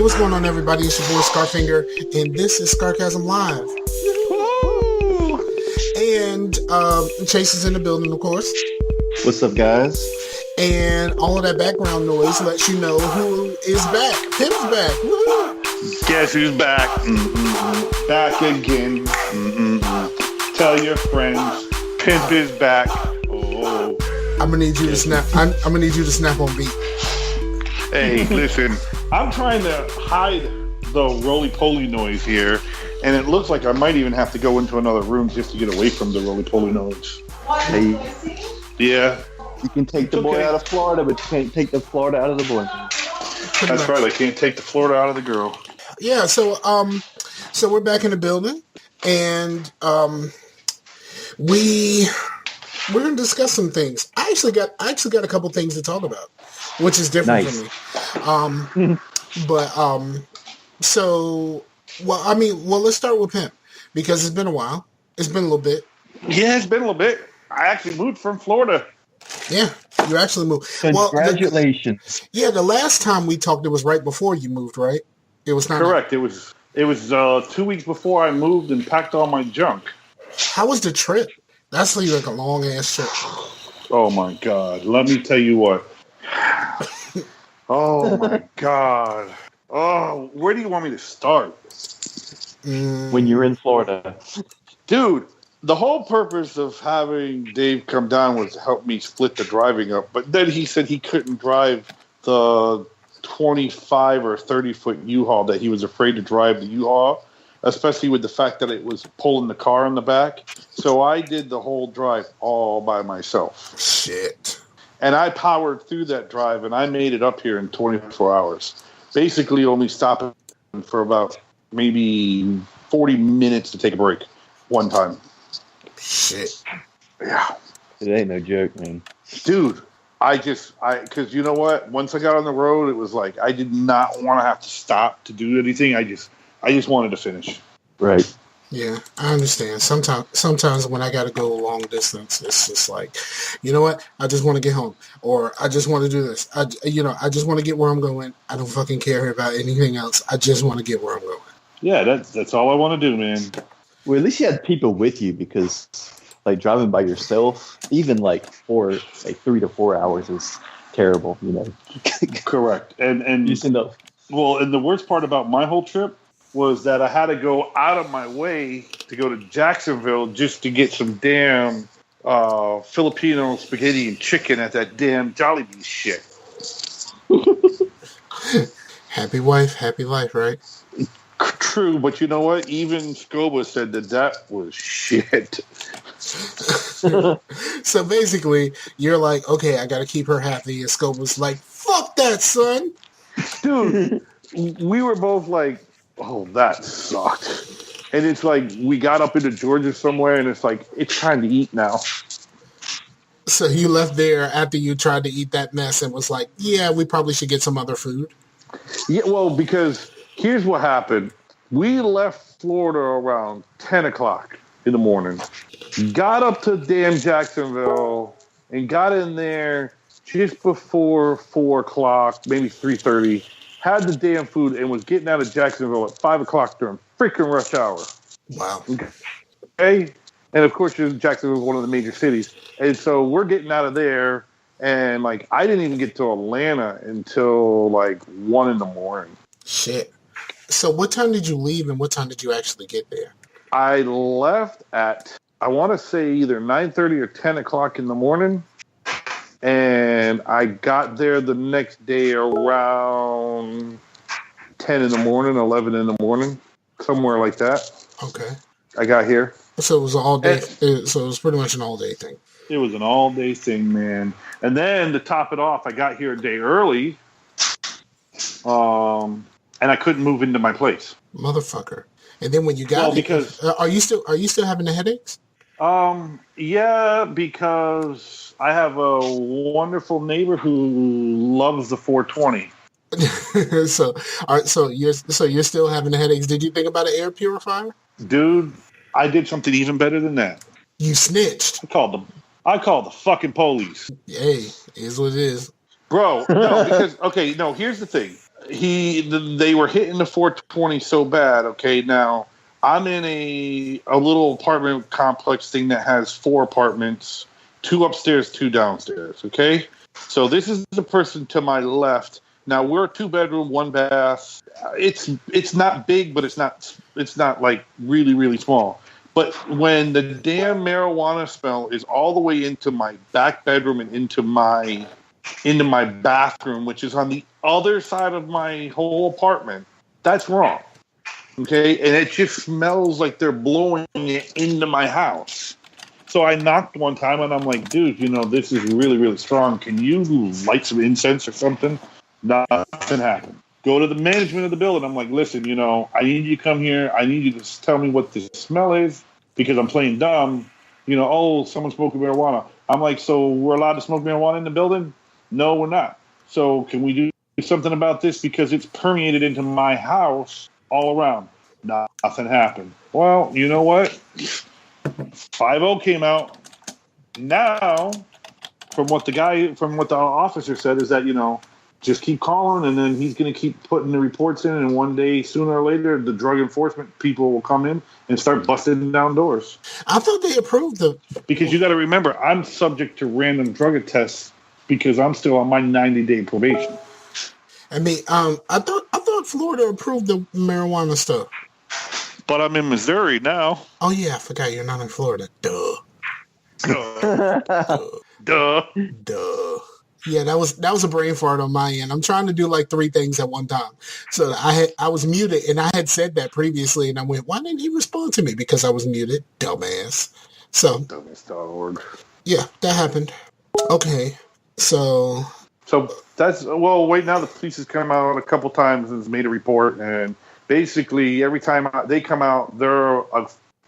what's going on, everybody? It's your boy Scarfinger, and this is Scarcasm Live. Woo! And Chase is in the building, of course. What's up, guys? And all of that background noise lets you know who is back. Pimp's back. Woo! Guess who's back? Mm-mm-mm. Back again. Mm-mm-mm. Tell your friends, Pimp is back. Oh, I'm gonna need you to snap. I'm gonna need you to snap on beat. hey, listen. I'm trying to hide the roly-poly noise here, and it looks like I might even have to go into another room just to get away from the roly-poly noise. Hey, Yeah, you can take the boy out of Florida, but you can't take the Florida out of the boy. that's right. I can't take the Florida out of the girl. Yeah. So we're back in the building, and we're gonna discuss some things. I actually got a couple things to talk about, which is different from me. Let's start with Pimp, because it's been a while. It's been a little bit. Yeah, it's been a little bit. I actually moved from Florida. Yeah, you actually moved. Congratulations. The last time we talked, it was right before you moved, right? It was not correct. It was 2 weeks before I moved and packed all my junk. How was the trip? That's like a long ass trip. Oh my God! Let me tell you what. Oh my God! Oh, where do you want me to start? When you're in Florida, Dude, the whole purpose of having Dave come down was to help me split the driving up. But then he said he couldn't drive the 25 or 30-foot U-Haul, that he was afraid to drive the U-Haul, especially with the fact that it was pulling the car in the back. So I did the whole drive all by myself. Shit. And I powered through that drive, and I made it up here in 24 hours. Basically only stopping for about maybe 40 minutes to take a break one time. Shit. Yeah. it ain't no joke, man. Dude, because you know what? Once I got on the road, it was like I did not want to have to stop to do anything. I just wanted to finish. Right. Yeah, I understand. Sometimes when I got to go a long distance, it's just like, you know what? I just want to get home, or I just want to do this. I just want to get where I'm going. I don't fucking care about anything else. I just want to get where I'm going. Yeah, that's all I want to do, man. Well, at least you had people with you, because like driving by yourself, even like 3 to 4 hours is terrible, you know. Correct. And you just end up. Well, and the worst part about my whole trip was that I had to go out of my way to go to Jacksonville just to get some damn Filipino spaghetti and chicken at that damn Jollibee shit. Happy wife, happy life, right? True, but you know what? Even Scoba said that was shit. So basically, you're like, okay, I got to keep her happy. And Scoba's like, fuck that, son. Dude, we were both like, oh, that sucked. And it's like, we got up into Georgia somewhere, and it's like, it's time to eat now. So you left there after you tried to eat that mess and was like, yeah, we probably should get some other food. Yeah, well, because here's what happened. We left Florida around 10 o'clock in the morning. Got up to damn Jacksonville and got in there just before 4 o'clock, maybe 3:30. Had the damn food and was getting out of Jacksonville at 5 o'clock during freaking rush hour. Wow. Okay? And of course, Jacksonville is one of the major cities. And so we're getting out of there, and like I didn't even get to Atlanta until like 1 in the morning. Shit. So what time did you leave, and what time did you actually get there? I left at, I want to say either 9:30 or 10 o'clock in the morning. And I got there the next day around 10 in the morning, 11 in the morning, somewhere like that. Okay. I got here. So it was an all day. So it was pretty much an all day thing. It was an all day thing, man. And then to top it off, I got here a day early. And I couldn't move into my place. Motherfucker. And then when you got because are you still having the headaches? Yeah, because I have a wonderful neighbor who loves the 420. So you're still having the headaches. Did you think about an air purifier? Dude, I did something even better than that. You snitched. I called the fucking police. Hey, is what it is. Bro, no, because, okay, no, here's the thing. they were hitting the 420 so bad. Okay, now I'm in a little apartment complex thing that has 4 apartments, 2 upstairs, 2 downstairs. Okay, so this is the person to my left. Now we're a 2-bedroom, 1 bath. It's not big, but it's not like really really small. But when the damn marijuana smell is all the way into my back bedroom and into my bathroom, which is on the other side of my whole apartment, that's wrong. Okay, and it just smells like they're blowing it into my house. So I knocked one time and I'm like, dude, this is really, really strong. Can you light some incense or something? Nothing happened. Go to the management of the building. I'm like, listen, I need you to come here. I need you to tell me what the smell is because I'm playing dumb. Someone smoking marijuana. I'm like, so we're allowed to smoke marijuana in the building? No, we're not. So can we do something about this because it's permeated into my house all around? Nothing happened. Well, you know what? 5-0 came out. Now, from what the officer said is that, just keep calling, and then he's going to keep putting the reports in, and one day, sooner or later, the drug enforcement people will come in and start busting down doors. I thought they approved because you got to remember, I'm subject to random drug tests because I'm still on my 90-day probation. I mean, I thought Florida approved the marijuana stuff. But I'm in Missouri now. Oh yeah, I forgot you're not in Florida. Duh. Duh. Yeah, that was a brain fart on my end. I'm trying to do like 3 things at one time. So I was muted, and I had said that previously, and I went, why didn't he respond to me? Because I was muted, dumbass. So dumbass.org. Yeah, that happened. Okay, so that's wait. Now the police has come out a couple times and has made a report, and basically every time they come out, they're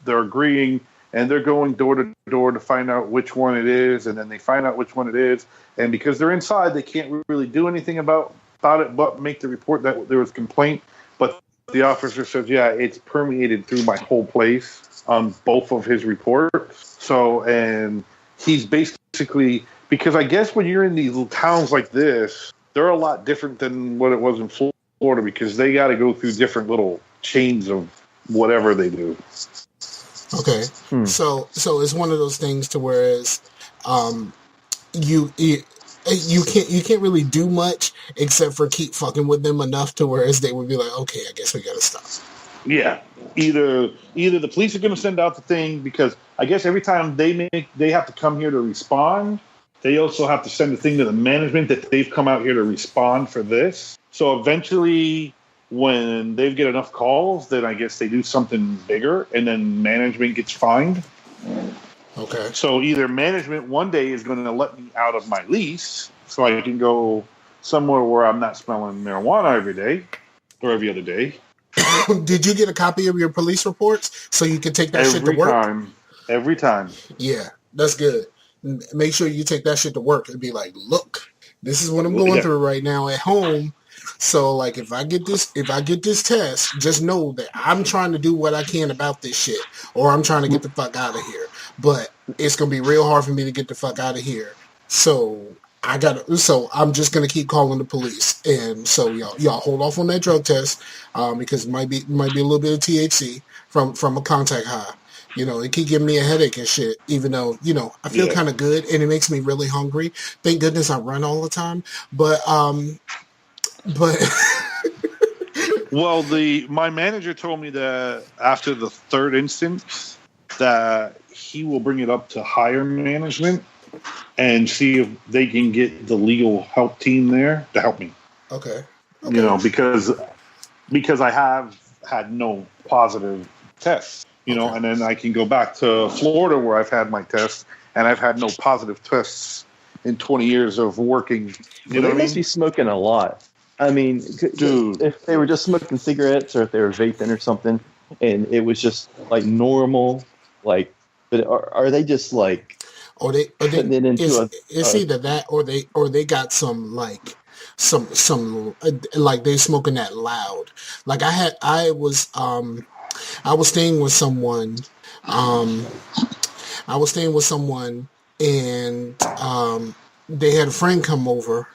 agreeing. And they're going door to door to find out which one it is, and then they find out which one it is. And because they're inside, they can't really do anything about it, but make the report that there was complaint. But the officer says, yeah, it's permeated through my whole place on both of his reports. So, and he's basically, because I guess when you're in these little towns like this, they're a lot different than what it was in Florida because they got to go through different little chains of whatever they do. Okay, so it's one of those things to whereas you can't really do much except for keep fucking with them enough to whereas they would be like, okay, I guess we gotta stop. Yeah, either the police are going to send out the thing because I guess every time they have to come here to respond, they also have to send a thing to the management that they've come out here to respond for this. So eventually, when they get enough calls, then I guess they do something bigger, and then management gets fined. Okay. So either management one day is going to let me out of my lease so I can go somewhere where I'm not smelling marijuana every day or every other day. Did you get a copy of your police reports so you can take that shit to work? Every time. Yeah, that's good. Make sure you take that shit to work and be like, look, this is what I'm going through right now at home. So, like, if I get this test, just know that I'm trying to do what I can about this shit, or I'm trying to get the fuck out of here. But it's gonna be real hard for me to get the fuck out of here. So I'm just gonna keep calling the police. And so y'all hold off on that drug test because it might be a little bit of THC from a contact high. It keep giving me a headache and shit, even though, I feel kind of good and it makes me really hungry. Thank goodness I run all the time. But well, my manager told me that after the 3rd instance that he will bring it up to higher management and see if they can get the legal help team there to help me. Okay. Because I have had no positive tests, and then I can go back to Florida where I've had my tests and I've had no positive tests in 20 years of working. They must be smoking a lot. I mean, dude, if they were just smoking cigarettes or if they were vaping or something, and it was just like normal, like, but are they just like, putting it into it's either that or they got some like they smoking that loud. Like I was staying with someone. And they had a friend come over,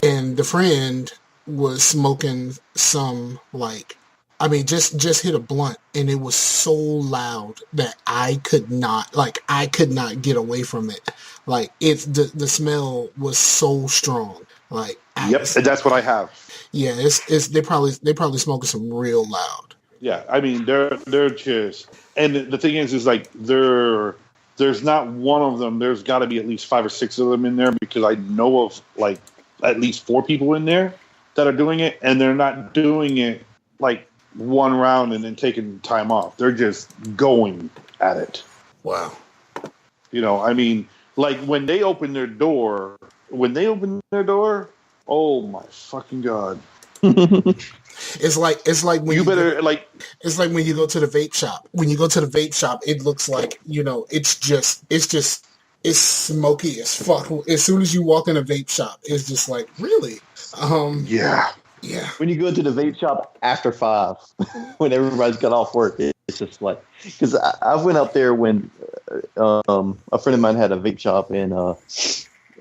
and the friend was smoking some like, I mean, just hit a blunt, and it was so loud that I could not get away from it. Like the smell was so strong. Like Yep, and that's what I have. Yeah, it's they probably smoking some real loud. Yeah, I mean they're just, and the thing is like there's not one of them. There's got to be at least 5 or 6 of them in there, because I know of like at least 4 people in there that are doing it, and they're not doing it like one round and then taking time off. They're just going at it. Wow. You know, I mean, like when they open their door, oh my fucking God. It's like when you better like. It's like when you go to the vape shop. When you go to the vape shop, it looks like, you know, it's smoky as fuck. As soon as you walk in a vape shop, it's just like, really? Yeah. When you go to the vape shop after 5, when everybody's got off work, it's just like, because I went up there when a friend of mine had a vape shop, and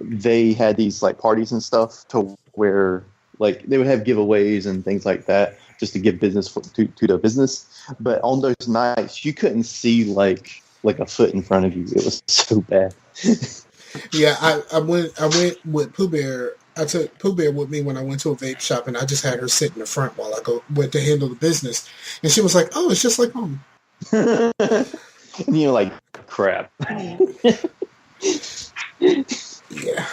they had these like parties and stuff to where like they would have giveaways and things like that just to give business to the business. But on those nights, you couldn't see like a foot in front of you. It was so bad. Yeah, I went with Pooh Bear. I took Pooh Bear with me when I went to a vape shop, and I just had her sit in the front while I went to handle the business. And she was like, "Oh, it's just like home." And you're like, crap. Yeah.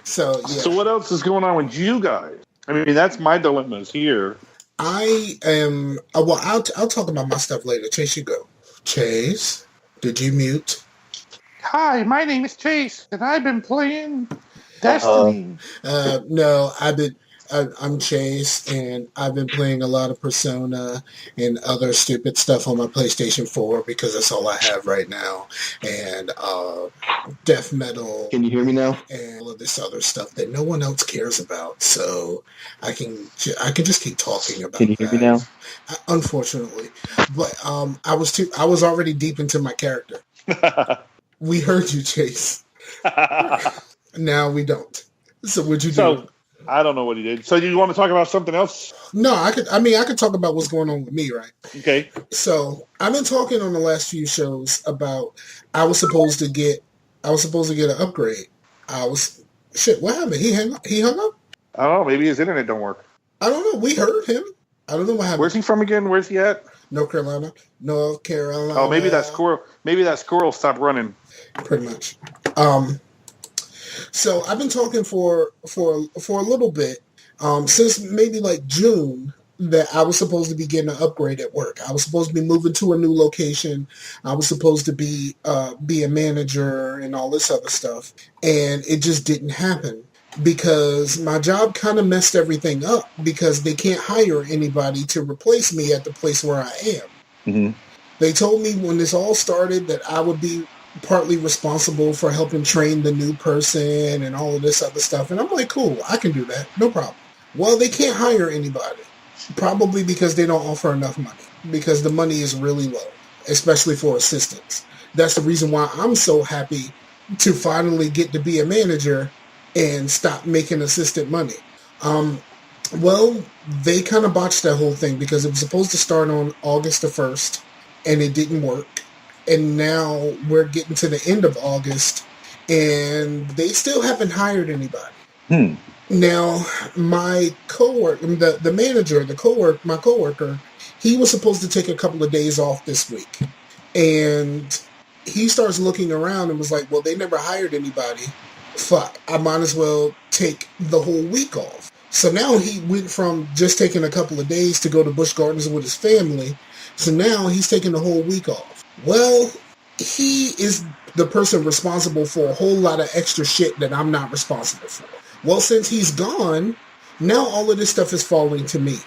So yeah. So what else is going on with you guys? I mean, that's my dilemmas here. I am. Well, I'll talk about my stuff later. Chase, you go. Chase, did you mute? Hi, my name is Chase, and I've been playing Destiny. No, I'm Chase, and I've been playing a lot of Persona and other stupid stuff on my PlayStation 4 because that's all I have right now. And death metal. Can you hear me now? And all of this other stuff that no one else cares about. So I can just keep talking about. Can you hear me now? Unfortunately, but I was already deep into my character. We heard you, Chase. Now we don't. So what'd you do? I don't know what he did. So you want to talk about something else? No, I could talk about what's going on with me, right? Okay. So I've been talking on the last few shows about I was supposed to get an upgrade. What happened? He hung up? I don't know. Maybe his internet don't work. I don't know. We heard him. I don't know what happened. Where's he from again? Where's he at? North Carolina. Oh, maybe that squirrel stopped running. Pretty much. So I've been talking for a little bit, since maybe like June, that I was supposed to be getting an upgrade at work. I was supposed to be moving to a new location. I was supposed to be a manager and all this other stuff, and it just didn't happen because my job kind of messed everything up because they can't hire anybody to replace me at the place where I am. Mm-hmm. They told me when this all started that I would be partly responsible for helping train the new person and all of this other stuff. And I'm like, cool, I can do that. No problem. Well, they can't hire anybody. Probably because they don't offer enough money. Because the money is really low, especially for assistants. That's the reason why I'm so happy to finally get to be a manager and stop making assistant money. Well, they kind of botched that whole thing because it was supposed to start on August the 1st, and it didn't work. And now we're getting to the end of August, and they still haven't hired anybody. Now, my coworker, the manager, my coworker, he was supposed to take a couple of days off this week. And he starts looking around and was like, well, they never hired anybody. Fuck, I might as well take the whole week off. So now he went from just taking a couple of days to go to Busch Gardens with his family. So now he's taking the whole week off. Well, he is the person responsible for a whole lot of extra shit that I'm not responsible for. Well, since he's gone, now all of this stuff is falling to me.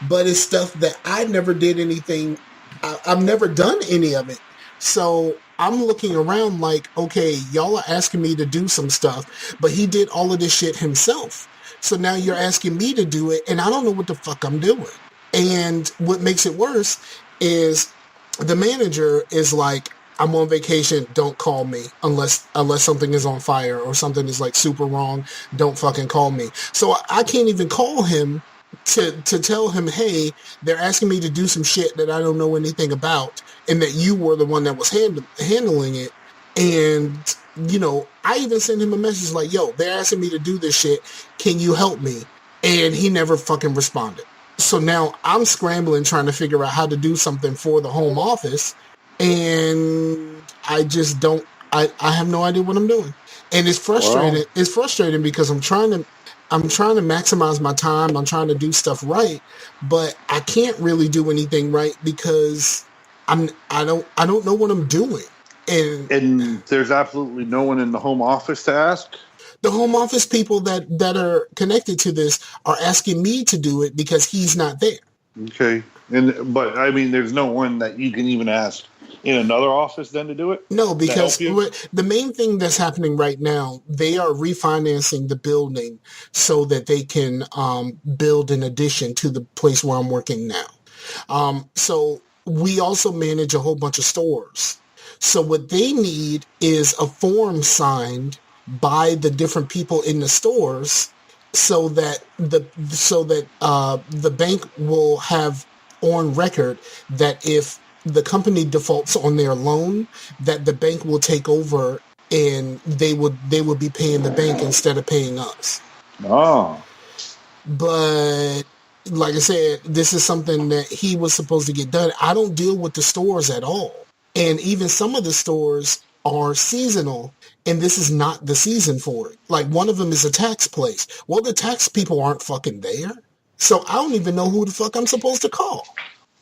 But it's stuff that I never did anything. I've never done any of it. So I'm looking around like, okay, y'all are asking me to do some stuff, but he did all of this shit himself. So now you're asking me to do it, and I don't know what the fuck I'm doing. And what makes it worse is the manager is like, I'm on vacation. Don't call me unless something is on fire or something is like super wrong. Don't fucking call me. So I can't even call him to tell him, hey, they're asking me to do some shit that I don't know anything about, and that you were the one that was handling it. And I even sent him a message like, yo, they're asking me to do this shit. Can you help me? And he never fucking responded. So now I'm scrambling trying to figure out how to do something for the home office, and I just don't. I have no idea what I'm doing, and it's frustrating. Well, it's frustrating because I'm trying to maximize my time. I'm trying to do stuff right, but I can't really do anything right because I don't know what I'm doing. And there's absolutely no one in the home office to ask? The home office people that are connected to this are asking me to do it because he's not there. Okay. But I mean, there's no one that you can even ask in another office then to do it? No, because the main thing that's happening right now, they are refinancing the building so that they can build an addition to the place where I'm working now. So we also manage a whole bunch of stores. So what they need is a form signed by the different people in the stores so that the bank will have on record that if the company defaults on their loan, that the bank will take over and they would be paying the bank instead of paying us. Oh. But like I said, this is something that he was supposed to get done. I don't deal with the stores at all. And even some of the stores are seasonal, and this is not the season for it. Like one of them is a tax place. Well, the tax people aren't fucking there. So I don't even know who the fuck I'm supposed to call.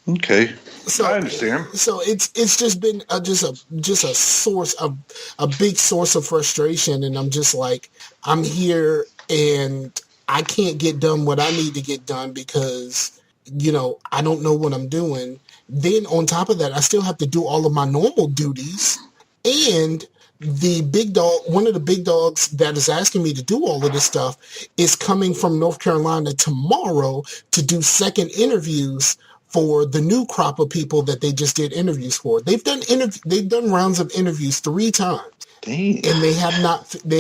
Okay, so I understand. So it's just been just a source of a big source of frustration, and I'm just like, I'm here and I can't get done what I need to get done because I don't know what I'm doing. Then on top of that, I still have to do all of my normal duties, and the big dog, one of the big dogs that is asking me to do all of this stuff, is coming from North Carolina tomorrow to do second interviews for the new crop of people that they just did interviews for. They've done rounds of interviews 3 times. Damn. And they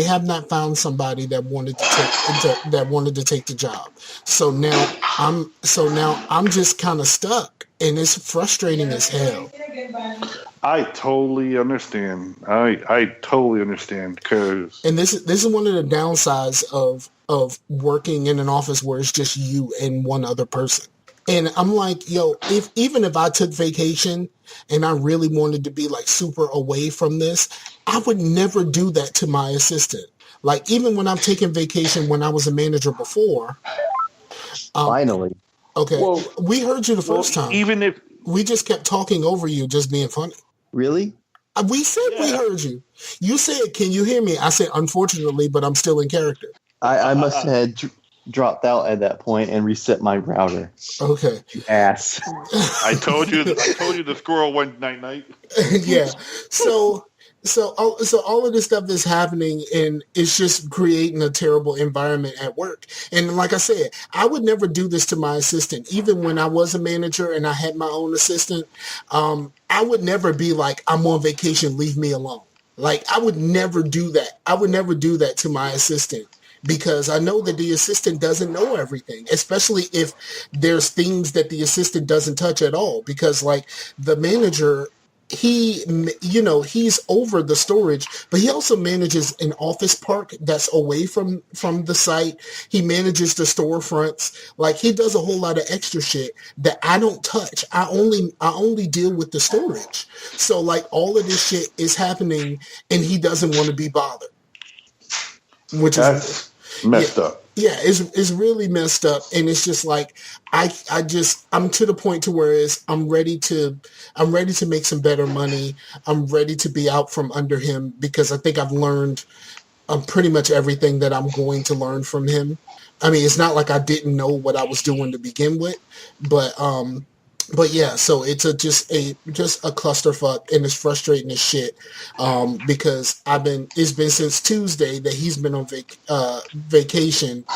have not found somebody that wanted to take the job. So now I'm just kind of stuck, and it's frustrating as hell. I totally understand. I totally understand because. And this is one of the downsides of working in an office where it's just you and one other person. And I'm like, yo, even if I took vacation and I really wanted to be like super away from this, I would never do that to my assistant. Like even when I've taken vacation when I was a manager before. Finally. Okay. Well, we heard you the first time. Even if we just kept talking over you, just being funny. Really? We said we heard you. You said, "Can you hear me?" I said, "Unfortunately, but I'm still in character." I must have dropped out at that point and reset my router. Okay. Ass. I told you the squirrel went night. Yeah. So all of this stuff is happening, and it's just creating a terrible environment at work. And like I said, I would never do this to my assistant. Even when I was a manager and I had my own assistant, I would never be like, I'm on vacation, leave me alone. Like I would never do that. I would never do that to my assistant. Because I know that the assistant doesn't know everything, especially if there's things that the assistant doesn't touch at all. Because like the manager, he's over the storage, but he also manages an office park that's away from the site. He manages the storefronts. Like he does a whole lot of extra shit that I don't touch. I only deal with the storage. So like all of this shit is happening and he doesn't want to be bothered. Which is messed up. Yeah, it's really messed up, and it's just like I'm to the point to where I'm ready to make some better money. I'm ready to be out from under him because I think I've learned pretty much everything that I'm going to learn from him. I mean, it's not like I didn't know what I was doing to begin with, but yeah, so it's just a clusterfuck, and it's frustrating as shit because it's been since Tuesday that he's been on vacation,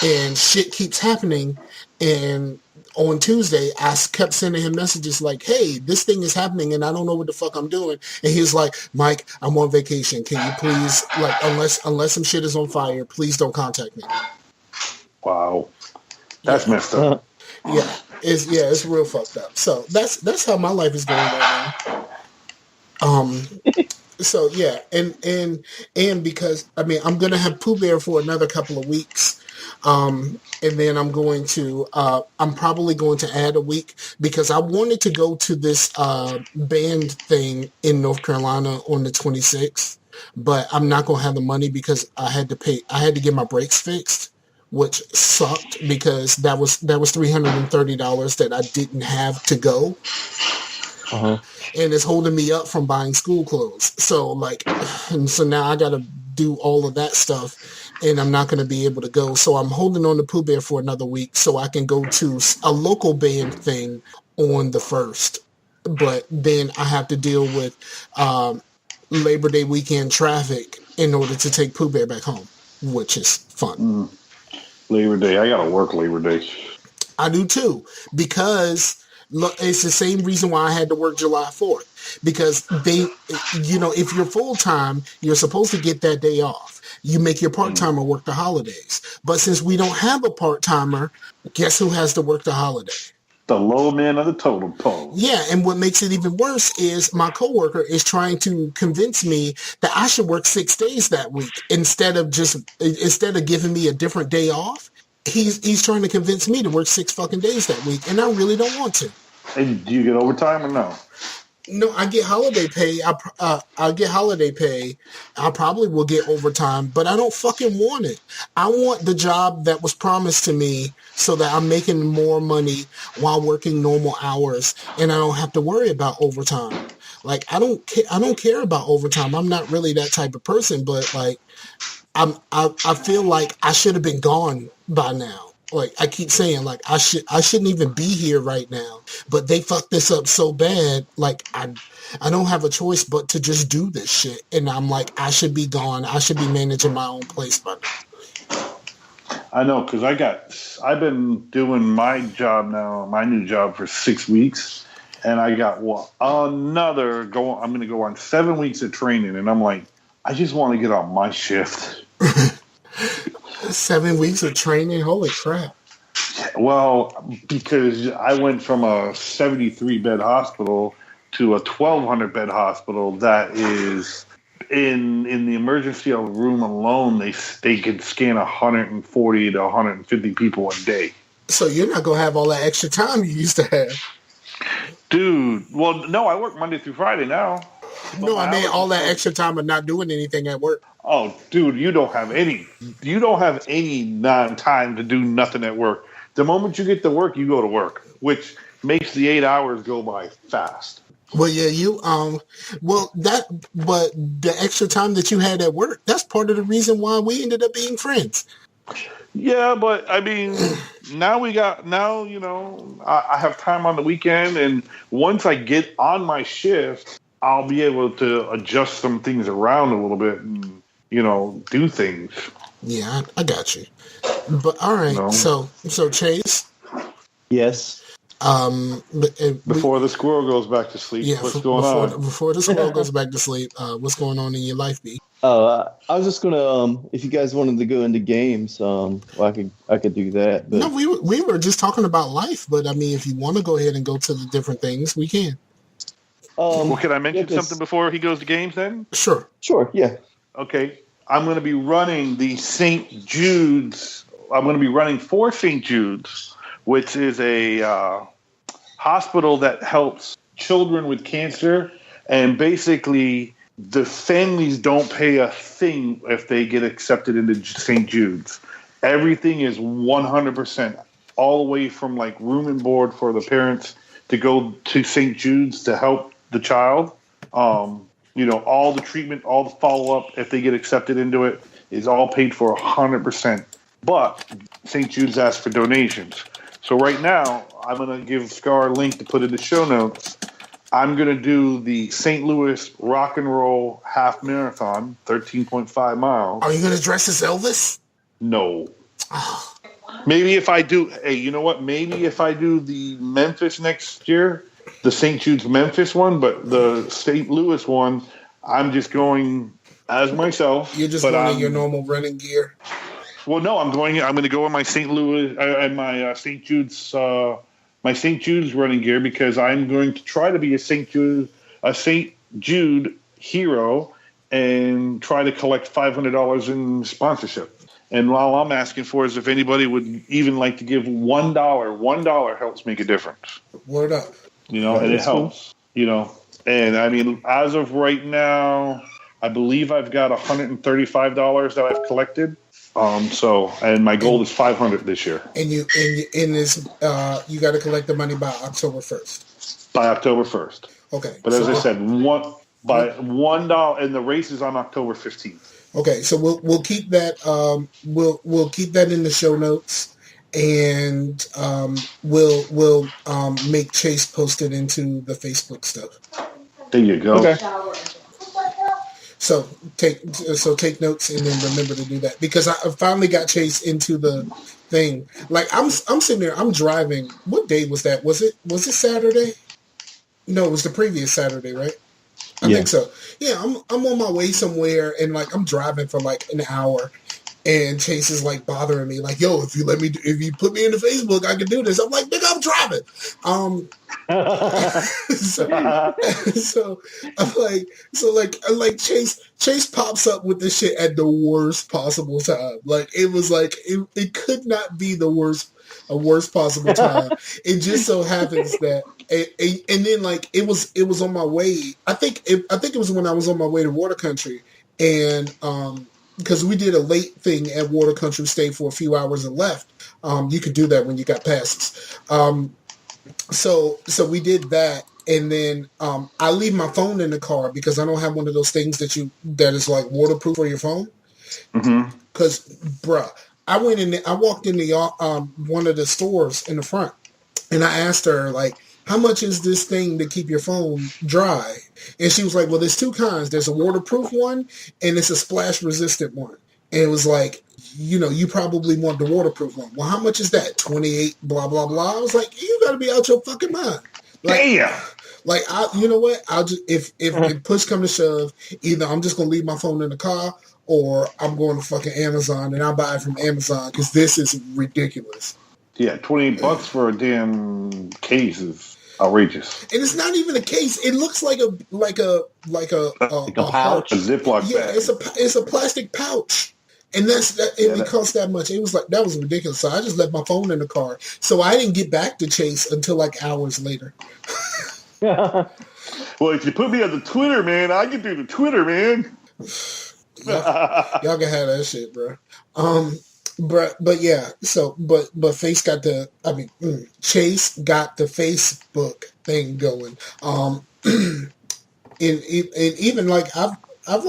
and shit keeps happening, and on Tuesday, I kept sending him messages like, hey, this thing is happening and I don't know what the fuck I'm doing. And he was like, Mike, I'm on vacation. Can you please, like, unless some shit is on fire, please don't contact me. Wow. That's messed up. Yeah. It's real fucked up. So that's how my life is going right now. So yeah, and because I mean I'm gonna have Pooh Bear for another couple of weeks, and then I'm going to I'm probably going to add a week because I wanted to go to this band thing in North Carolina on the 26th, but I'm not gonna have the money because I had to get my brakes fixed, which sucked because that was $330 that I didn't have to go. Uh-huh. And it's holding me up from buying school clothes. So and so now I got to do all of that stuff, and I'm not going to be able to go. So I'm holding on to Pooh Bear for another week so I can go to a local band thing on the 1st. But then I have to deal with Labor Day weekend traffic in order to take Pooh Bear back home, which is fun. Labor Day. I got to work Labor Day. I do too, because it's the same reason why I had to work July 4th, because they, if you're full-time, you're supposed to get that day off. You make your part-timer work the holidays. But since we don't have a part-timer, guess who has to work the holiday? The low man of the totem pole. Yeah, and what makes it even worse is my coworker is trying to convince me that I should work 6 days that week instead of giving me a different day off. He's trying to convince me to work 6 fucking days that week, and I really don't want to. And do you get overtime or no? No, I get holiday pay. I get holiday pay. I probably will get overtime, but I don't fucking want it. I want the job that was promised to me so that I'm making more money while working normal hours, and I don't have to worry about overtime. Like I don't care about overtime. I'm not really that type of person, but like I feel like I should have been gone by now. Like I keep saying, like I shouldn't even be here right now. But they fucked this up so bad. Like I don't have a choice but to just do this shit. And I'm like, I should be gone. I should be managing my own place by now. I know, because I've been doing my job now, my new job for 6 weeks, and I got I'm going to go on 7 weeks of training, and I'm like, I just want to get on my shift. 7 weeks of training? Holy crap. Well, because I went from a 73-bed hospital to a 1,200-bed hospital that is in the emergency room alone, they could scan 140 to 150 people a day. So you're not going to have all that extra time you used to have. Dude, well, no, I work Monday through Friday now. No, I mean all that extra time of not doing anything at work. Oh, dude, you don't have any non-time to do nothing at work. The moment you get to work, you go to work, which makes the 8 hours go by fast. Well, yeah, but the extra time that you had at work, that's part of the reason why we ended up being friends. Yeah, but I mean, I have time on the weekend, and once I get on my shift, I'll be able to adjust some things around a little bit and, do things. Yeah, I got you. But all right, No. So Chase. Yes. Before the squirrel goes back to sleep, what's going on? Before the squirrel goes back to sleep, what's going on in your life, B? I was just gonna, if you guys wanted to go into games, I could do that. But no, we were just talking about life, but I mean, if you want to go ahead and go to the different things, we can. Well, can I mention something before he goes to games then? Sure, yeah. Okay, I'm going to be running the St. Jude's. I'm going to be running for St. Jude's, which is a hospital that helps children with cancer, and basically the families don't pay a thing if they get accepted into St. Jude's. Everything is 100%, all the way from like room and board for the parents to go to St. Jude's to help the child. All the treatment, all the follow-up, if they get accepted into it, is all paid for 100%. But St. Jude's asked for donations. So right now, I'm going to give Scar a link to put in the show notes. I'm going to do the St. Louis Rock and Roll Half Marathon, 13.5 miles. Are you going to dress as Elvis? No. Maybe if I do, hey, you know what? Maybe if I do the Memphis next year, the St. Jude's Memphis one, but the St. Louis one, I'm just going as myself. You're just going in your normal running gear. Well, no, I'm going to go in my St. Louis and my St. Jude's running gear because I'm going to try to be a St. Jude hero and try to collect $500 in sponsorship. And all I'm asking for is if anybody would even like to give $1. $1 helps make a difference. Word up. And it helps. And I mean, as of right now, I believe I've got $135 that I've collected. And my goal is $500 this year. And you got to collect the money by October 1st. By October 1st. Okay. But as I said, by $1, and the race is on October 15th. Okay, so we'll keep that we'll keep that in the show notes, and we'll make Chase post it into the Facebook stuff. There you go. Okay. So take notes and then remember to do that because I finally got Chase into the thing. Like I'm sitting there, I'm driving. What day was that? Was it Saturday? No, it was the previous Saturday, right? I think so. Yeah, I'm on my way somewhere and like I'm driving for like an hour and Chase is like bothering me like, yo, if you put me in the Facebook, I can do this. I'm like, nigga, I'm driving. So I'm like Chase pops up with this shit at the worst possible time. Like it was like it could not be a worst possible time. It just so happens that and then like it was on my way. I think it was when I was on my way to Water Country and because we did a late thing at Water Country, stayed for a few hours and left. You could do that when you got passes. So we did that, and then I leave my phone in the car because I don't have one of those things that is like waterproof for your phone. Because, bruh, I walked in the one of the stores in the front, and I asked her like, how much is this thing to keep your phone dry? And she was like, well, there's two kinds. There's a waterproof one and it's a splash resistant one. And it was like, you probably want the waterproof one. Well, how much is that? 28, blah, blah, blah. I was like, you got to be out your fucking mind. Like, damn. Like, you know what? I'll just, if push come to shove, either I'm just going to leave my phone in the car or I'm going to fucking Amazon and I'll buy it from Amazon because this is ridiculous. Yeah, $28 for a damn case is outrageous. And it's not even a case. It looks like a pouch, a Ziploc bag. Yeah, it's a plastic pouch, and it costs that much. It was like that was ridiculous. So I just left my phone in the car. So I didn't get back to Chase until like hours later. Well, if you put me on the Twitter, man, I can do the Twitter, man. Y'all can have that shit, bro. But yeah, so but Chase got the Facebook thing going. And even like I was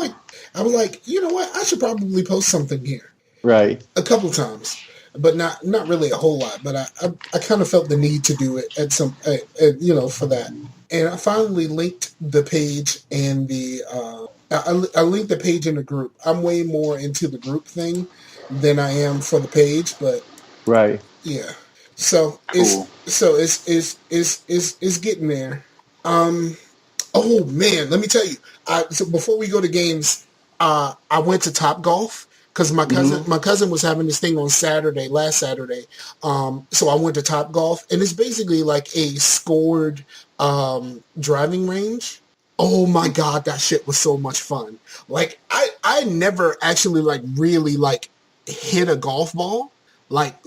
like, you know what? I should probably post something here. Right. A couple times, but not really a whole lot. But I kind of felt the need to do it at some for that. And I finally linked the page and the I linked the page in the group. I'm way more into the group thing than I am for the page, but right, yeah. So it's getting there. Oh man, let me tell you. So before we go to games, I went to Top Golf because my cousin was having this thing on last Saturday. So I went to Top Golf, and it's basically like a scored driving range. Oh my god, that shit was so much fun. Like I never actually like really like hit a golf ball, like a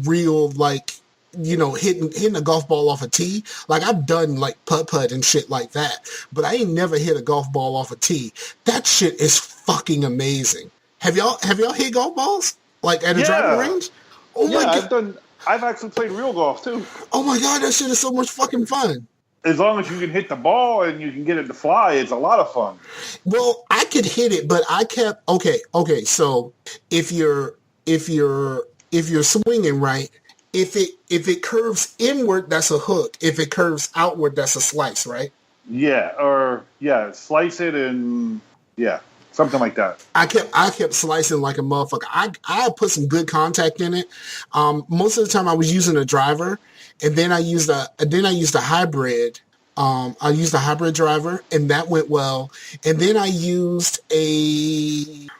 real like hitting a golf ball off a tee. Like I've done like putt and shit like that, but I ain't never hit a golf ball off a tee. That shit is fucking amazing. Have y'all hit golf balls like at a driving range? Oh my god, I've actually played real golf too. Oh my god, that shit is so much fucking fun. As long as you can hit the ball and you can get it to fly, it's a lot of fun. Well, I could hit it, but I kept okay. So if you're swinging right, if it curves inward, that's a hook. If it curves outward, that's a slice, right? Yeah, slice it and something like that. I kept slicing like a motherfucker. I put some good contact in it. Most of the time I was using a driver, and then I used a hybrid. I used a hybrid driver, and that went well. And then I used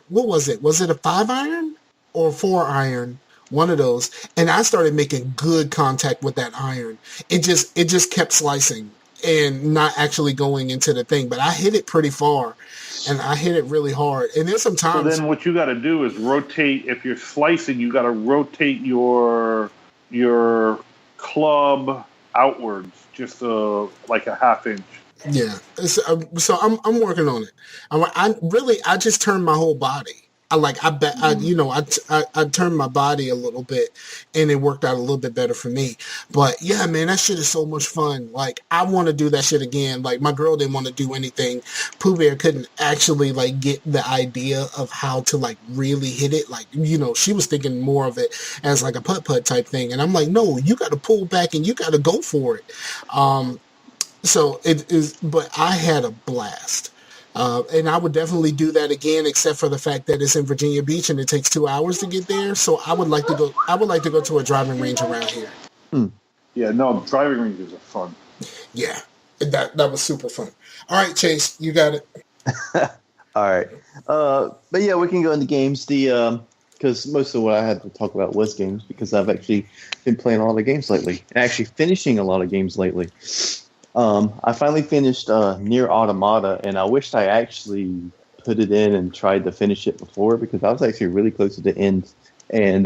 what was it? Was it a 5-iron or a 4-iron? One of those. And I started making good contact with that iron. It just kept slicing and not actually going into the thing. But I hit it pretty far, and I hit it really hard. And there's some times. So then what you got to do is rotate. If you're slicing, you got to rotate your club outwards, just like a half inch. Yeah. So I'm working on it. I just turned my whole body. I turned my body a little bit, and it worked out a little bit better for me. But yeah, man, that shit is so much fun. Like, I want to do that shit again. Like, my girl didn't want to do anything. Pooh Bear couldn't actually like get the idea of how to like really hit it. Like, she was thinking more of it as like a putt-putt type thing. And I'm like, no, you got to pull back and you got to go for it. So it is, but I had a blast. And I would definitely do that again, except for the fact that it's in Virginia Beach and it takes 2 hours to get there. So I would like to go to a driving range around here. Yeah, no, driving ranges are fun. Yeah, that was super fun. All right, Chase, you got it. All right, but yeah, we can go into games. Because most of what I had to talk about was games, because I've actually been playing a lot of games lately, and actually finishing a lot of games lately. I finally finished Nier Automata, and I wished I actually put it in and tried to finish it before, because I was actually really close to the end, and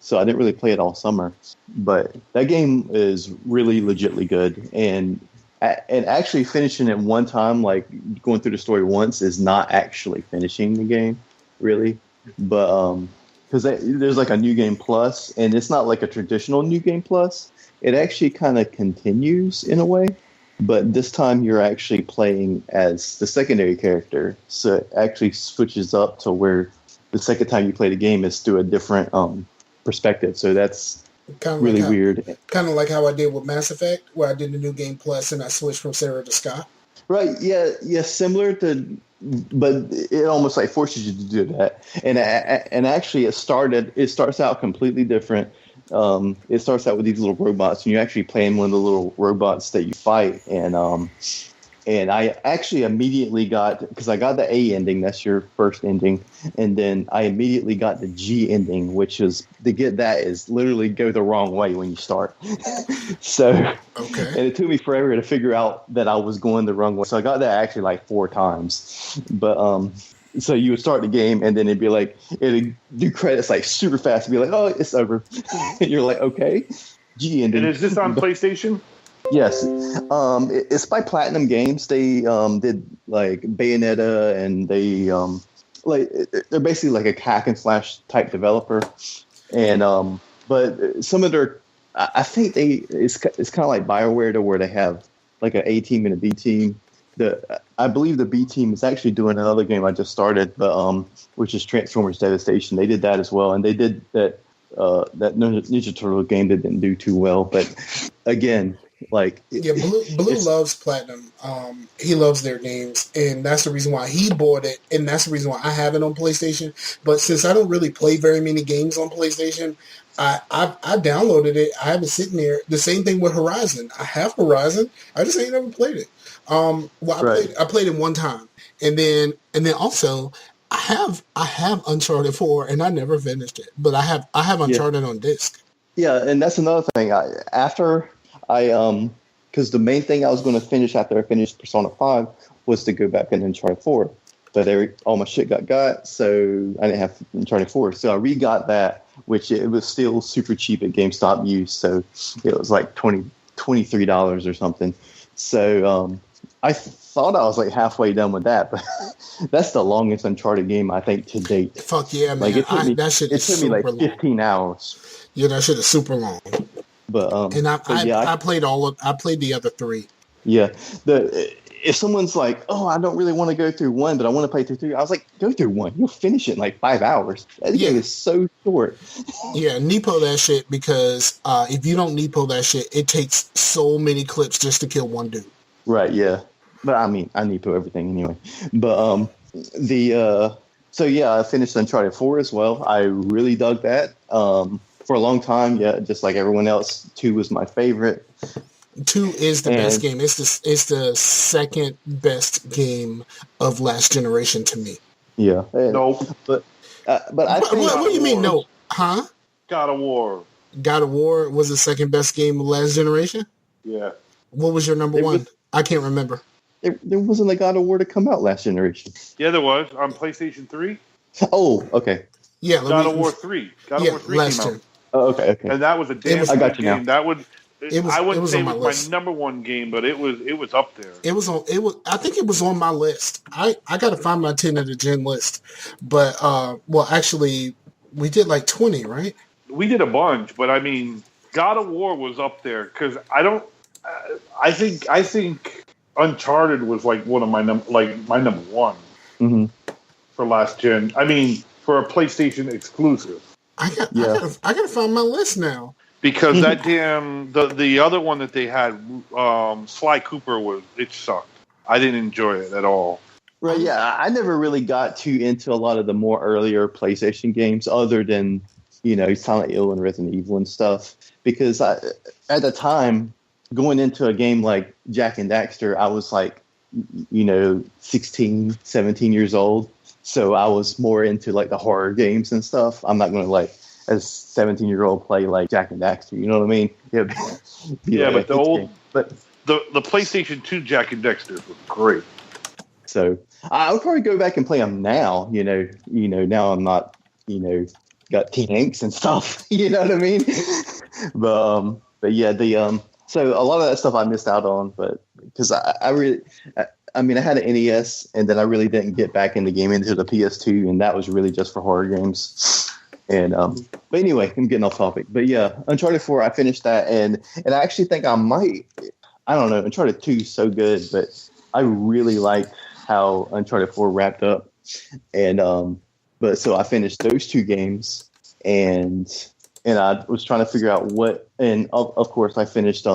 so I didn't really play it all summer. But that game is really legitly good, and actually finishing it one time, like going through the story once, is not actually finishing the game, really. But because there's like a New Game Plus, and it's not like a traditional New Game Plus. It actually kind of continues in a way. But this time you're actually playing as the secondary character. So it actually switches up to where the second time you play the game is through a different perspective. So that's really weird. Kind of like how I did with Mass Effect, where I did the New Game Plus and I switched from Sarah to Scott. Right. Yeah. Similar to, but it almost like forces you to do that. And actually it starts out completely different. It starts out with these little robots, and you actually play in one of the little robots that you fight. And I actually immediately because I got the A ending, that's your first ending, and then I immediately got the G ending, which is to get that is literally go the wrong way when you start. So, okay. And it took me forever to figure out that I was going the wrong way. So I got that actually like 4 times, but so you would start the game, and then it'd be like, it'd do credits like super fast. It'd be like, oh, it's over. And you're like, okay. G ending. And is this on PlayStation? Yes. It's by Platinum Games. They did like Bayonetta, and they they're basically like a hack and slash type developer. And but some of their, I think it's kind of like BioWare, to where they have like an A team and a B team. I believe the B team is actually doing another game I just started, but which is Transformers Devastation. They did that as well, and they did that Ninja Turtle game that didn't do too well. But again, like Blue loves Platinum. He loves their games, and that's the reason why he bought it, and that's the reason why I have it on PlayStation. But since I don't really play very many games on PlayStation, I downloaded it. I have it sitting there. The same thing with Horizon. I have Horizon. I just ain't never played it. I played it one time, and then also I have Uncharted 4, and I never finished it, but I have Uncharted on disc. Yeah, and that's another thing. Because the main thing I was going to finish after I finished Persona 5 was to go back into Uncharted 4, but all my shit got, so I didn't have Uncharted 4. So I re-got that, which it was still super cheap at GameStop used, so it was like $23 or something. So I thought I was like halfway done with that, but that's the longest Uncharted game I think to date. Fuck yeah, man! Like it took me like 15 hours. Yeah, that shit is super long. But I played the other 3. Yeah, if someone's like, oh, I don't really want to go through 1, but I want to play through 3, I was like, go through 1. You'll finish it in like 5 hours. That game is so short. Yeah, Nepo that shit, because if you don't Nepo that shit, it takes so many clips just to kill one dude. Right, yeah. But I mean, I Nepo everything anyway. But So yeah, I finished Uncharted 4 as well. I really dug that. For a long time, yeah, just like everyone else, 2 was my favorite. 2 is the best game. It's the second best game of last generation to me. Yeah. Nope. But I think. What do you mean no? Huh? God of War. God of War was the second best game of last generation? Yeah. What was your number one? I can't remember. There wasn't a God of War to come out last generation. Yeah, there was on PlayStation 3. Oh, okay. Yeah, God of War 3. God of War 3 last came gen. out. Oh, okay. And that was a damn I got good you now. game. That would. I wouldn't say it was my number one game, but it was up there. It was on. It was. I think it was on my list. I got to find my 10 of the gen list. But well, actually, we did like 20, right? We did a bunch, but I mean, God of War was up there because I think Uncharted was like one of my number one for last gen. I mean, for a PlayStation exclusive. I gotta find my list now. Because that damn the other one that they had, Sly Cooper it sucked. I didn't enjoy it at all. Right, yeah. I never really got too into a lot of the more earlier PlayStation games other than, Silent Hill and Resident Evil and stuff. Because at the time, going into a game like Jak and Daxter, I was like, 16, 17 years old. So I was more into like the horror games and stuff. I'm not going to like, as 17-year-old play like Jak and Daxter, you know what I mean? But the PlayStation 2 Jak and Daxter was great. So I would probably go back and play them now. Now I'm not, got teen angst and stuff. You know what I mean? But yeah, so a lot of that stuff I missed out on, but because I had an NES and then I really didn't get back into gaming until the PS2, and that was really just for horror games. And but anyway, I'm getting off topic. But yeah, Uncharted 4, I finished that, and I actually think I might. I don't know. Uncharted 2 is so good, but I really like how Uncharted 4 wrapped up. And but so I finished those 2 games, and I was trying to figure out what. And of course, I finished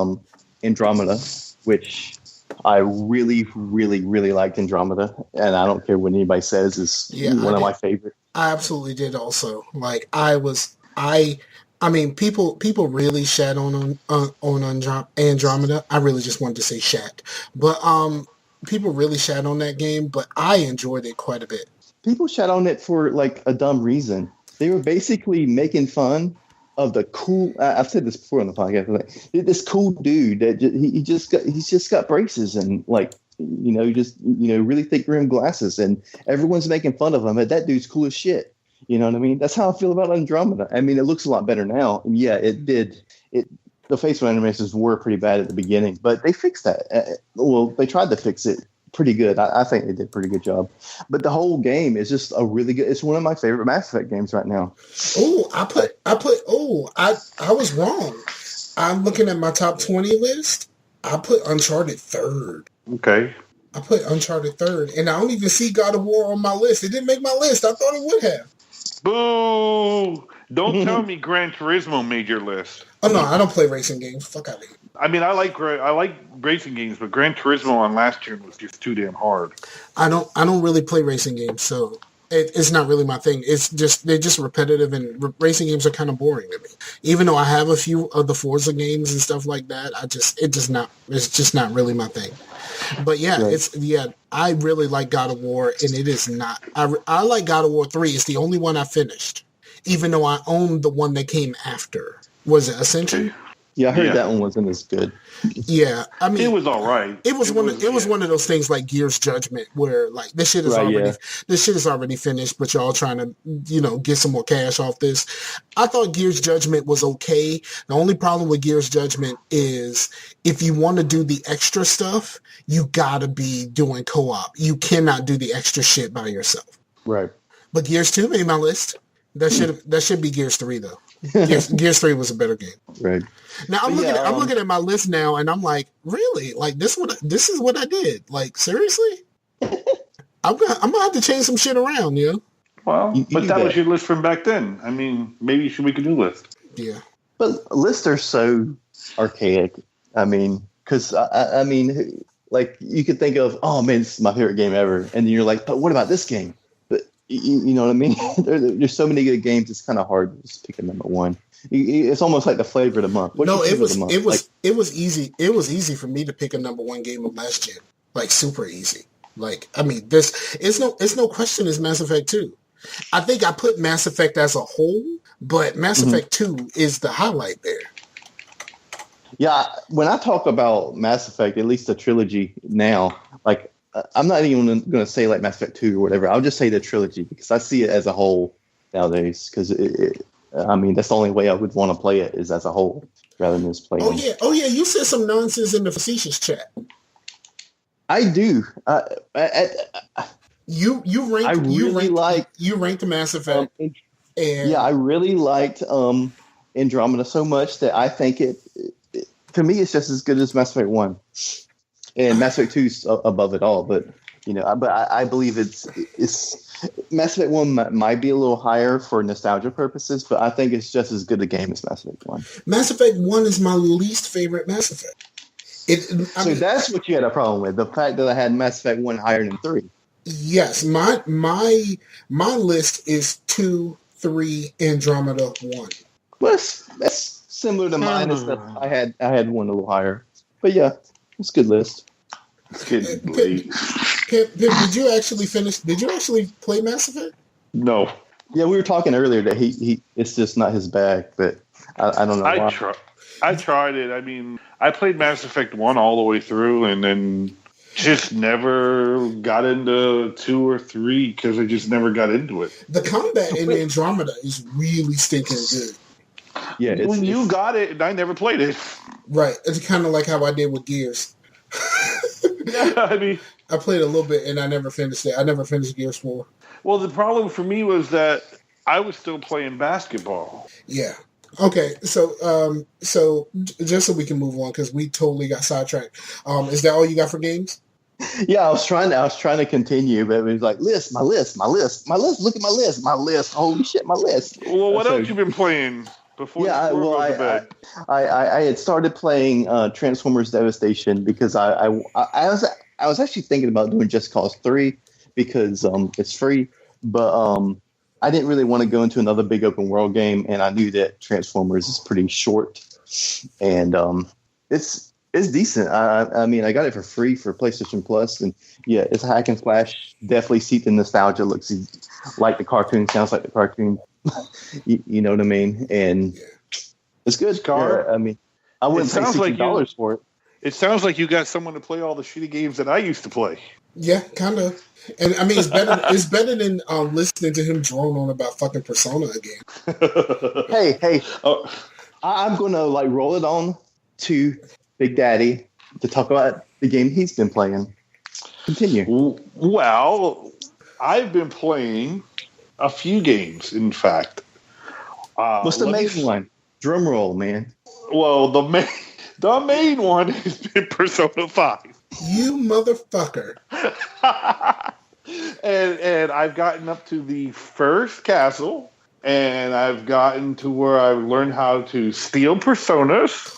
Andromeda, which I really, really, really liked Andromeda, and I don't care what anybody says is one of my favorites. I absolutely did also. Like I mean, people really shat on Andromeda. I really just wanted to say shat. But people really shat on that game, but I enjoyed it quite a bit. People shat on it for like a dumb reason. They were basically making fun of the cool. I've said this before on the podcast. Like, this cool dude that he's just got braces and like really thick rimmed glasses, and everyone's making fun of him. But that dude's cool as shit. You know what I mean? That's how I feel about Andromeda. I mean, it looks a lot better now. And yeah, it did. The facial animations were pretty bad at the beginning, but they fixed that. Well, they tried to fix it pretty good. I think they did a pretty good job. But the whole game is just a really good. It's one of my favorite Mass Effect games right now. Oh, I was wrong. I'm looking at my top 20 list. I put Uncharted third. Okay. I put Uncharted third, and I don't even see God of War on my list. It didn't make my list. I thought it would have. Boo! Don't tell me Gran Turismo made your list. Oh no, I don't play racing games. Fuck out of here. I mean, I like racing games, but Gran Turismo on last year was just too damn hard. I don't really play racing games, so it's not really my thing. It's just they're just repetitive, and racing games are kind of boring to me. Even though I have a few of the Forza games and stuff like that, it's just not really my thing. But yeah, right. I really like God of War, and it is not. I like God of War 3. It's the only one I finished, even though I own the one that came after. Was it Ascension? Yeah, I heard that one wasn't as good. Yeah, I mean, it was all right. It was one of those things like Gears Judgment, where like this shit is already finished, but y'all trying to get some more cash off this. I thought Gears Judgment was okay. The only problem with Gears Judgment is if you want to do the extra stuff, you gotta be doing co-op. You cannot do the extra shit by yourself. Right. But Gears 2 made my list. That should be Gears 3 though. Gears 3 was a better game. Right. Now I'm looking at my list now, and I'm like, really? Like this is what I did? Like seriously? I'm gonna have to change some shit around, Well, but that was your list from back then. I mean, maybe you should make a new list. Yeah. But lists are so archaic. I mean, because I mean, like you could think of, oh man, this is my favorite game ever, and then you're like, but what about this game? But you know what I mean? There's so many good games. It's kind of hard to just pick a number one. It's almost like the flavor of the month. No, it was easy. It was easy for me to pick a number one game of last gen, like super easy. Like, I mean, it's no question. It's Mass Effect 2. I think I put Mass Effect as a whole, but Mass Effect 2 is the highlight there. Yeah, when I talk about Mass Effect, at least the trilogy now, like I'm not even going to say like Mass Effect 2 or whatever. I'll just say the trilogy because I see it as a whole nowadays. Because I mean, that's the only way I would want to play it is as a whole rather than just playing. Oh yeah. You said some nonsense in the facetious chat. I do. You ranked the Mass Effect. And I really liked Andromeda so much that I think it for me it's just as good as Mass Effect 1. And Mass Effect 2 is above it all, but I believe it's Mass Effect 1 might be a little higher for nostalgia purposes, but I think it's just as good a game as Mass Effect 1. Mass Effect 1 is my least favorite Mass Effect. That's what you had a problem with, the fact that I had Mass Effect 1 higher than 3. Yes, my list is 2, 3, Andromeda 1. Well, that's similar to mine. I had one a little higher, but yeah, it's a good list. It's getting late. Pip, did you actually finish? Did you actually play Mass Effect? No. Yeah, we were talking earlier that he it's just not his bag, but I don't know why. I tried it. I mean, I played Mass Effect 1 all the way through, and then just never got into 2 or 3 because I just never got into it. The combat in Andromeda is really stinking good. Yeah, when you got it, and I never played it. Right. It's kind of like how I did with Gears. I mean, I played a little bit and I never finished it. I never finished Gears 4. Well, the problem for me was that I was still playing basketball. Yeah. Okay. So just so we can move on because we totally got sidetracked. Is that all you got for games? Yeah, I was trying to continue, but it was like my list. Look at my list. Holy shit, my list. Well, what else you been playing before? Yeah, I had started playing Transformers Devastation because I was actually thinking about doing Just Cause 3 because it's free, but I didn't really want to go into another big open world game, and I knew that Transformers is pretty short, and it's decent. I mean, I got it for free for PlayStation Plus, and yeah, it's a hack and slash. Definitely seeped in nostalgia. Looks like the cartoon, sounds like the cartoon. you know what I mean? And it's good. Scar. Yeah, I mean, I wouldn't pay $60 for it. It sounds like you got someone to play all the shitty games that I used to play. Yeah, kind of. And I mean, it's better. It's better than listening to him drone on about fucking Persona again. Hey. I'm gonna roll it on to Big Daddy to talk about the game he's been playing. Continue. Well, I've been playing a few games, in fact. What's the main one? Drum roll, man. Well, the main one has been Persona 5. You motherfucker. and I've gotten up to the first castle, and I've gotten to where I've learned how to steal personas.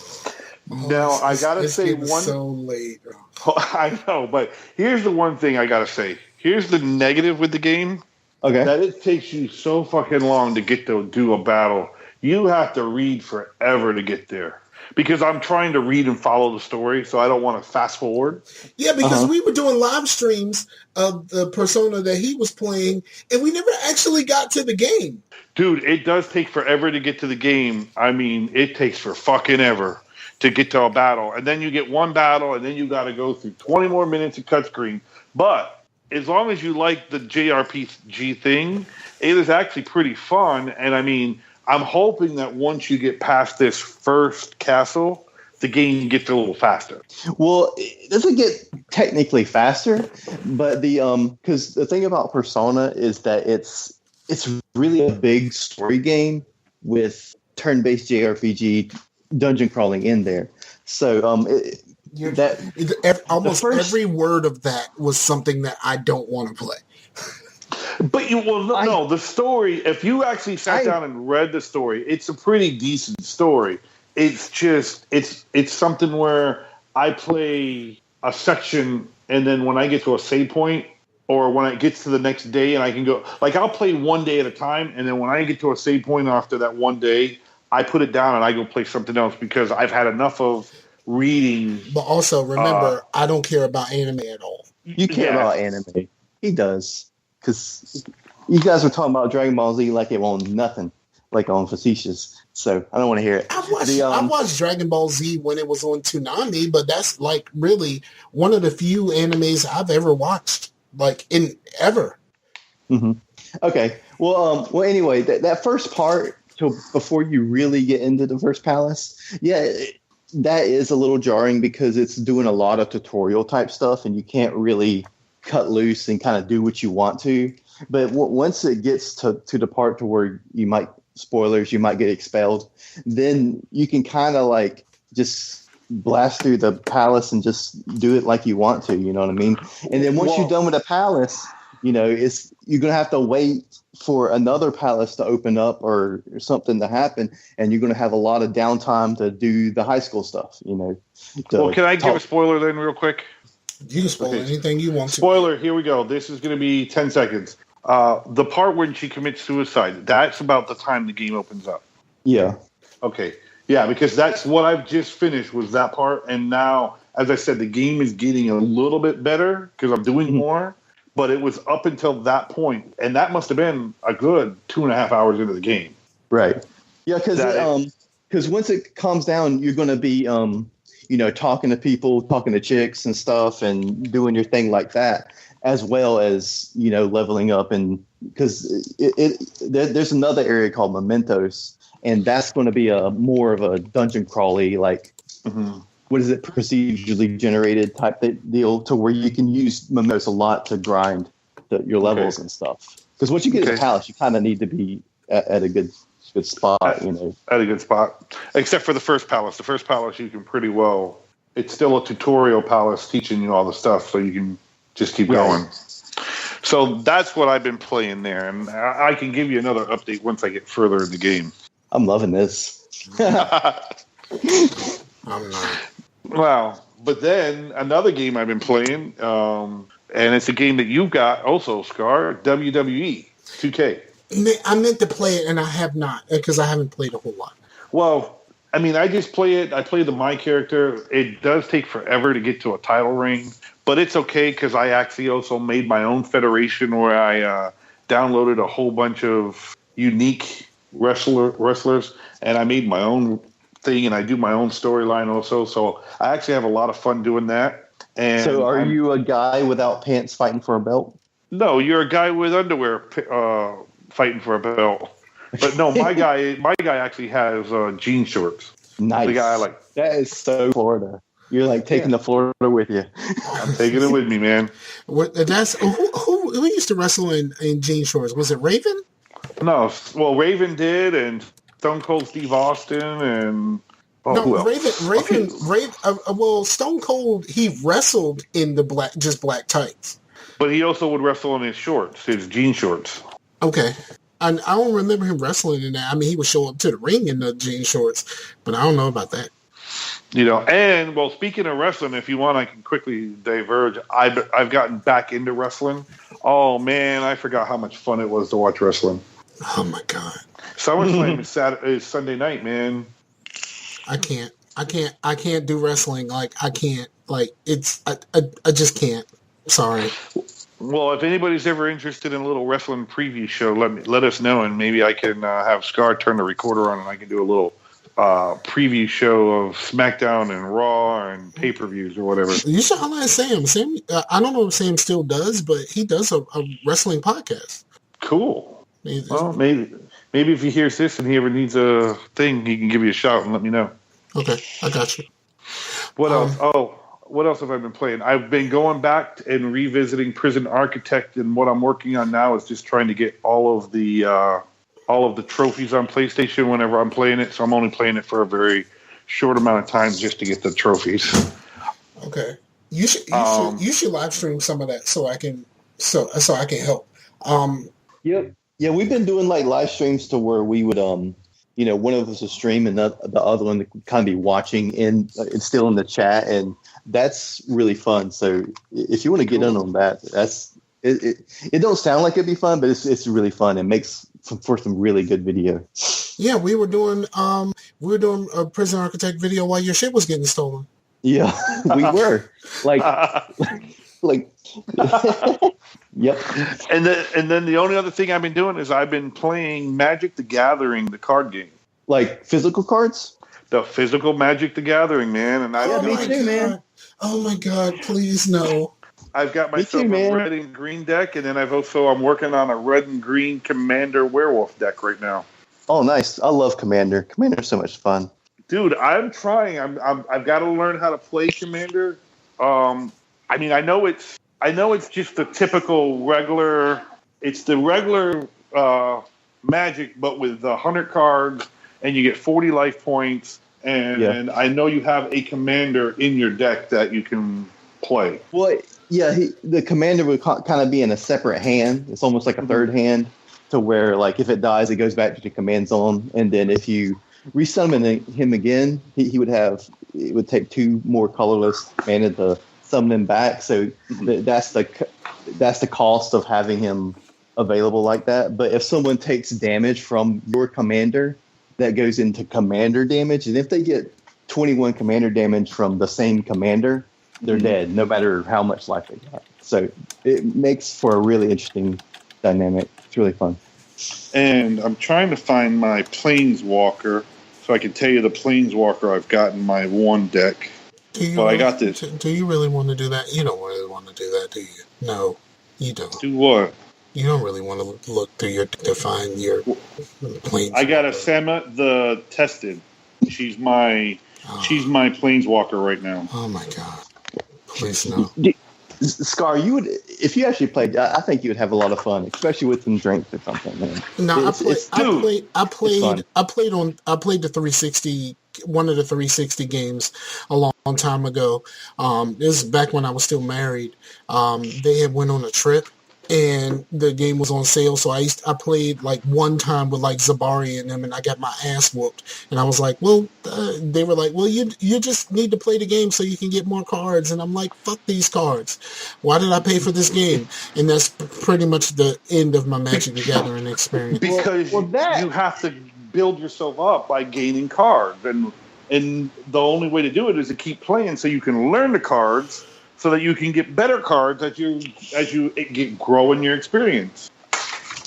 Now, I gotta say one. So late. I know, but here's the one thing I gotta say. Here's the negative with the game. Okay. That it takes you so fucking long to get to do a battle. You have to read forever to get there. Because I'm trying to read and follow the story, so I don't want to fast forward. Yeah, because we were doing live streams of the Persona that he was playing, and we never actually got to the game. Dude, it does take forever to get to the game. I mean, it takes for fucking ever to get to a battle. And then you get one battle, and then you got to go through 20 more minutes of cutscreen. But as long as you like the JRPG thing, it is actually pretty fun. And I mean, I'm hoping that once you get past this first castle, the game gets a little faster. Well, it doesn't get technically faster, but because the thing about Persona is that it's really a big story game with turn-based JRPG dungeon crawling in there. So every word of that was something that I don't want to play. But the story, if you actually sat down and read the story, it's a pretty decent story. It's just, it's something where I play a section, and then when I get to a save point, or when it gets to the next day, and I can go, like I'll play one day at a time, and then when I get to a save point after that one day, I put it down and I go play something else because I've had enough of reading. But also remember, I don't care about anime at all. You care about anime. He does. Because you guys were talking about Dragon Ball Z like it won't nothing, like on facetious. So I don't want to hear it. I watched Dragon Ball Z when it was on Toonami, but that's like really one of the few animes I've ever watched, like in ever. Mm-hmm. Okay. Well, anyway, that first part, so before you really get into the first palace, that is a little jarring because it's doing a lot of tutorial type stuff, and you can't really cut loose and kind of do what you want to. But once it gets to the part to where you might get expelled, then you can kind of like just blast through the palace and just do it like you want to. You know what I mean? And then once you're done with the palace, you're gonna have to wait for another palace to open up or something to happen, and you're gonna have a lot of downtime to do the high school stuff. Well, can I give a spoiler then, real quick? You can spoil anything you want to. Spoiler, here we go. This is going to be 10 seconds. The part when she commits suicide, that's about the time the game opens up. Yeah. Okay. Yeah, because that's what I've just finished was that part. And now, as I said, the game is getting a little bit better because I'm doing more. But it was up until that point. And that must have been a good 2.5 hours into the game. Right. Yeah, because once it calms down, you're going to be talking to people, talking to chicks and stuff, and doing your thing like that, as well as leveling up. And because there's another area called Mementos, and that's going to be more of a dungeon crawly, like what is it, procedurally generated type deal, to where you can use Mementos a lot to grind your levels and stuff. Because once you get to the palace, you kind of need to be at a good spot, At a good spot. Except for the first palace. The first palace you can pretty well... It's still a tutorial palace teaching you all the stuff, so you can just keep going. So that's what I've been playing there, and I can give you another update once I get further in the game. I'm loving this. I'm not. Wow. But then another game I've been playing, and it's a game that you've got also, Scar, WWE 2K. I meant to play it, and I have not, because I haven't played a whole lot. Well, I mean, I just play it. I play my character. It does take forever to get to a title ring, but it's okay because I actually also made my own federation where I downloaded a whole bunch of unique wrestlers, and I made my own thing, and I do my own storyline also. So I actually have a lot of fun doing that. And so are you a guy without pants fighting for a belt? No, you're a guy with underwear fighting for a belt. But no, my guy actually has jean shorts. Nice. The guy I like. That is so Florida. You're like taking the Florida with you. I'm taking it with me, man. That's who used to wrestle in jean shorts? Was it Raven? No, well, Raven did, and Stone Cold Steve Austin, and who else? Raven. Well, Stone Cold, he wrestled in the black tights. But he also would wrestle in his shorts, his jean shorts. Okay. I don't remember him wrestling in that. I mean, he would show up to the ring in the jean shorts, but I don't know about that. And well, speaking of wrestling, if you want, I can quickly diverge. I've gotten back into wrestling. Oh man, I forgot how much fun it was to watch wrestling. Oh my god! SummerSlam is Sunday night, man. I can't do wrestling. Like I can't. Like it's. I just can't. Sorry. Well, if anybody's ever interested in a little wrestling preview show, let us know, and maybe I can have Scar turn the recorder on, and I can do a little preview show of SmackDown and Raw and pay-per-views or whatever. You should highlight Sam. Sam, I don't know if Sam still does, but he does a wrestling podcast. Cool. Well, maybe if he hears this and he ever needs a thing, he can give you a shout and let me know. Okay, I got you. What else? What else have I been playing? I've been going back and revisiting Prison Architect, and what I'm working on now is just trying to get all of the trophies on PlayStation whenever I'm playing it. So I'm only playing it for a very short amount of time just to get the trophies. Okay, you should live stream some of that so I can help. Yep. Yeah, we've been doing like live streams to where we would one of us will stream and the other one would kind of be watching and still in the chat, and that's really fun. So if you want to get in on that, it don't sound like it'd be fun, but it's really fun. It makes for some really good video. Yeah, we were doing a prison architect video while your shit was getting stolen. Yeah, we were like yep. And then the only other thing I've been doing is I've been playing Magic the Gathering, the card game. Like physical cards? The physical Magic the Gathering, man. And me too, man. Oh my God, please no. I've got myself a red and green deck, and then I'm working on a red and green Commander werewolf deck right now. Oh, nice. I love Commander. Commander's so much fun. Dude, I'm trying. I've got to learn how to play Commander. I mean, I know it's just the typical regular. It's the regular Magic, but with 100 cards, and you get 40 life points. And I know you have a Commander in your deck that you can play. Well, yeah, the Commander would kind of be in a separate hand. It's almost like a third hand, to where like if it dies, it goes back to the command zone, and then if you resummon him again, it would take 2 more colorless mana to summon him back. So that's the cost of having him available like that. But if someone takes damage from your commander, that goes into commander damage, and if they get 21 commander damage from the same commander, they're dead, no matter how much life they got. So it makes for a really interesting dynamic. It's really fun. And I'm trying to find my Planeswalker so I can tell you the Planeswalker I've got in my one deck. I got this. Do you really want to do that? You don't really want to do that, do you? No, you don't. Do what? You don't really want to look through to find your Planeswalker. I got a Sama the Tested. She's my Planeswalker right now. Oh my God. Please no. Scar, you would, if you actually played, I think you would have a lot of fun, especially with some drinks or something, man. No, I played the 360, one of the 360 games a long time ago. This is back when I was still married. They had went on a trip, and the game was on sale, so I played like one time with like Zabari and them, and I got my ass whooped. And I was like, well, they were like, well, you just need to play the game so you can get more cards. And I'm like, fuck these cards. Why did I pay for this game? And that's pretty much the end of my Magic the Gathering experience. Because you have to build yourself up by gaining cards, and the only way to do it is to keep playing so you can learn the cards, so that you can get better cards as you grow in your experience.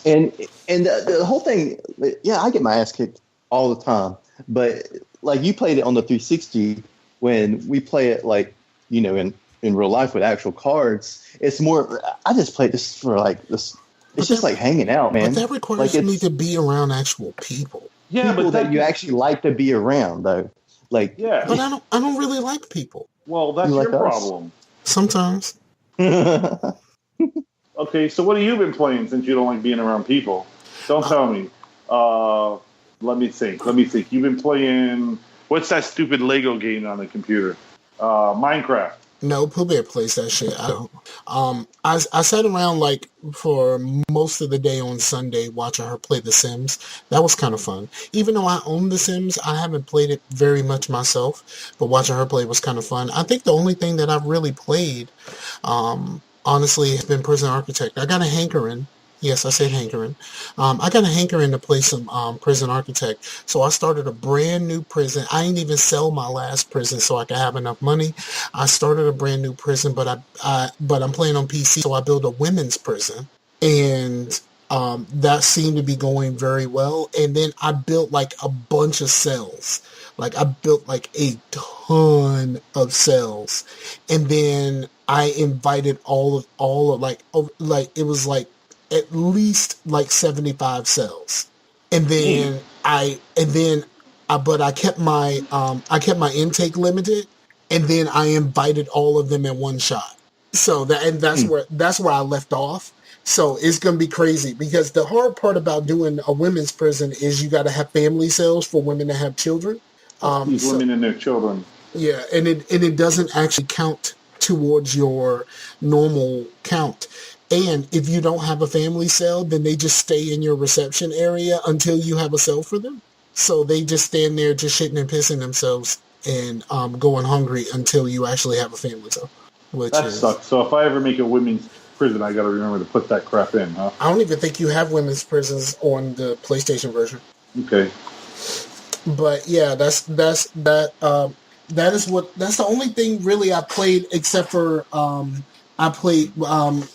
And the whole thing, yeah, I get my ass kicked all the time. But like you played it on the 360, when we play it like, in real life with actual cards, it's more. I just play this for like this. It's just like hanging out, man. But that requires me to be around actual people. Yeah, people that you actually like to be around, though. Like, yeah, but I don't really like people. Well, that's your problem. Sometimes. Okay, so what have you been playing since you don't like being around people? Don't tell me. Let me think. You've been playing, what's that stupid Lego game on the computer? Minecraft. No, Pooh Bear plays that shit. I don't. I sat around like for most of the day on Sunday watching her play The Sims. That was kind of fun. Even though I own The Sims, I haven't played it very much myself. But watching her play was kind of fun. I think the only thing that I've really played, honestly, has been Prison Architect. I got a hankering. Yes, I said hankering. I got a hankering to play some Prison Architect. So I started a brand new prison. I didn't even sell my last prison so I could have enough money. I started a brand new prison, but I'm playing on PC, so I built a women's prison. And that seemed to be going very well. And then I built like a bunch of cells. Like I built like a ton of cells. And then I invited all of like it was like at least like 75 cells. And then I kept my intake limited, and then I invited all of them in one shot. So that's where I left off. So it's going to be crazy, because the hard part about doing a women's prison is you got to have family cells for women that have children. Women and their children. Yeah, and it doesn't actually count towards your normal count. And if you don't have a family cell, then they just stay in your reception area until you have a cell for them. So they just stand there just shitting and pissing themselves and going hungry until you actually have a family. So, That sucks. So if I ever make a women's prison, I got to remember to put that crap in, huh? I don't even think you have women's prisons on the PlayStation version. Okay. But yeah, that's the only thing really I played except for I played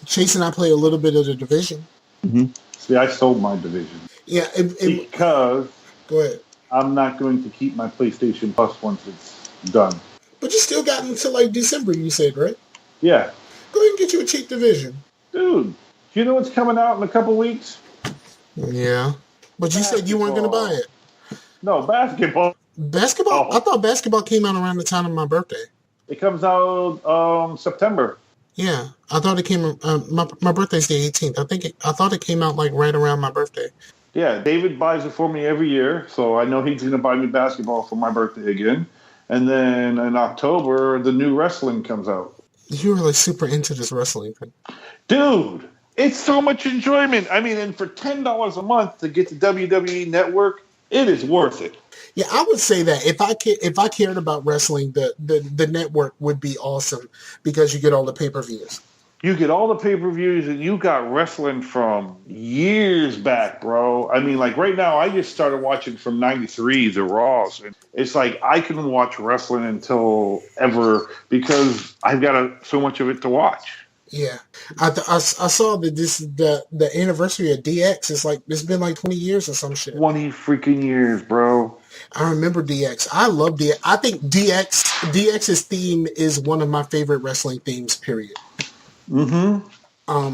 Chase and I play a little bit of the Division. Mm-hmm. See, I sold my Division. Yeah, because go ahead. I'm not going to keep my PlayStation Plus once it's done. But you still got until like December, you said, right? Yeah. Go ahead and get you a cheap Division. Dude, do you know what's coming out in a couple weeks? Yeah. But you said you weren't going to buy it. No, basketball. Basketball? Oh. I thought basketball came out around the time of my birthday. It comes out September. Yeah, I thought it came. My birthday's the 18th. I thought it came out like right around my birthday. Yeah, David buys it for me every year, so I know he's going to buy me basketball for my birthday again. And then in October, the new wrestling comes out. You're really super into this wrestling thing. Dude, it's so much enjoyment. I mean, and for $10 a month to get the WWE Network, it is worth it. Yeah, I would say that if I cared about wrestling, the network would be awesome because you get all the pay-per-views. You get all the pay-per-views, and you got wrestling from years back, bro. I mean, like right now, I just started watching from '93 the Raws, and it's like I can watch wrestling until ever because I've got so much of it to watch. Yeah, I saw that the anniversary of DX is like it's been like 20 years or some shit. 20 freaking years, bro. I remember DX. I love DX. I think DX's theme is one of my favorite wrestling themes. Period. Mm-hmm.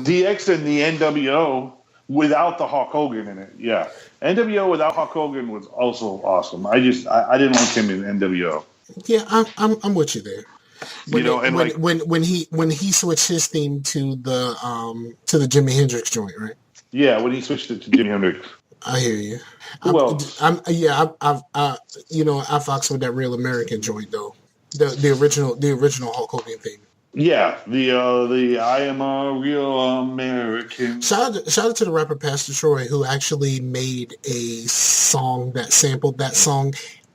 DX and the NWO without the Hulk Hogan in it. Yeah, NWO without Hulk Hogan was also awesome. I didn't like him in NWO. Yeah, I'm with you there. When he switched his theme to the Jimi Hendrix joint, right? Yeah, when he switched it to Jimi Hendrix. I hear you. Who else? I fucks with that Real American joint though. The original Hulk Hogan theme. Yeah, the I am a real American. Shout out to the rapper Pastor Troy who actually made a song that sampled that song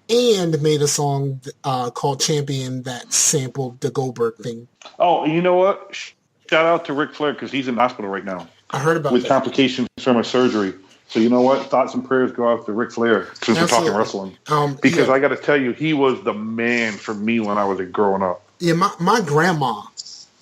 and made a song called Champion that sampled the Goldberg thing. Oh, you know what? Shout out to Ric Flair because he's in the hospital right now. I heard about with complications from a surgery. So you know what? Thoughts and prayers go out to Ric Flair since we're talking wrestling. Because I got to tell you, he was the man for me when I was growing up. Yeah, my grandma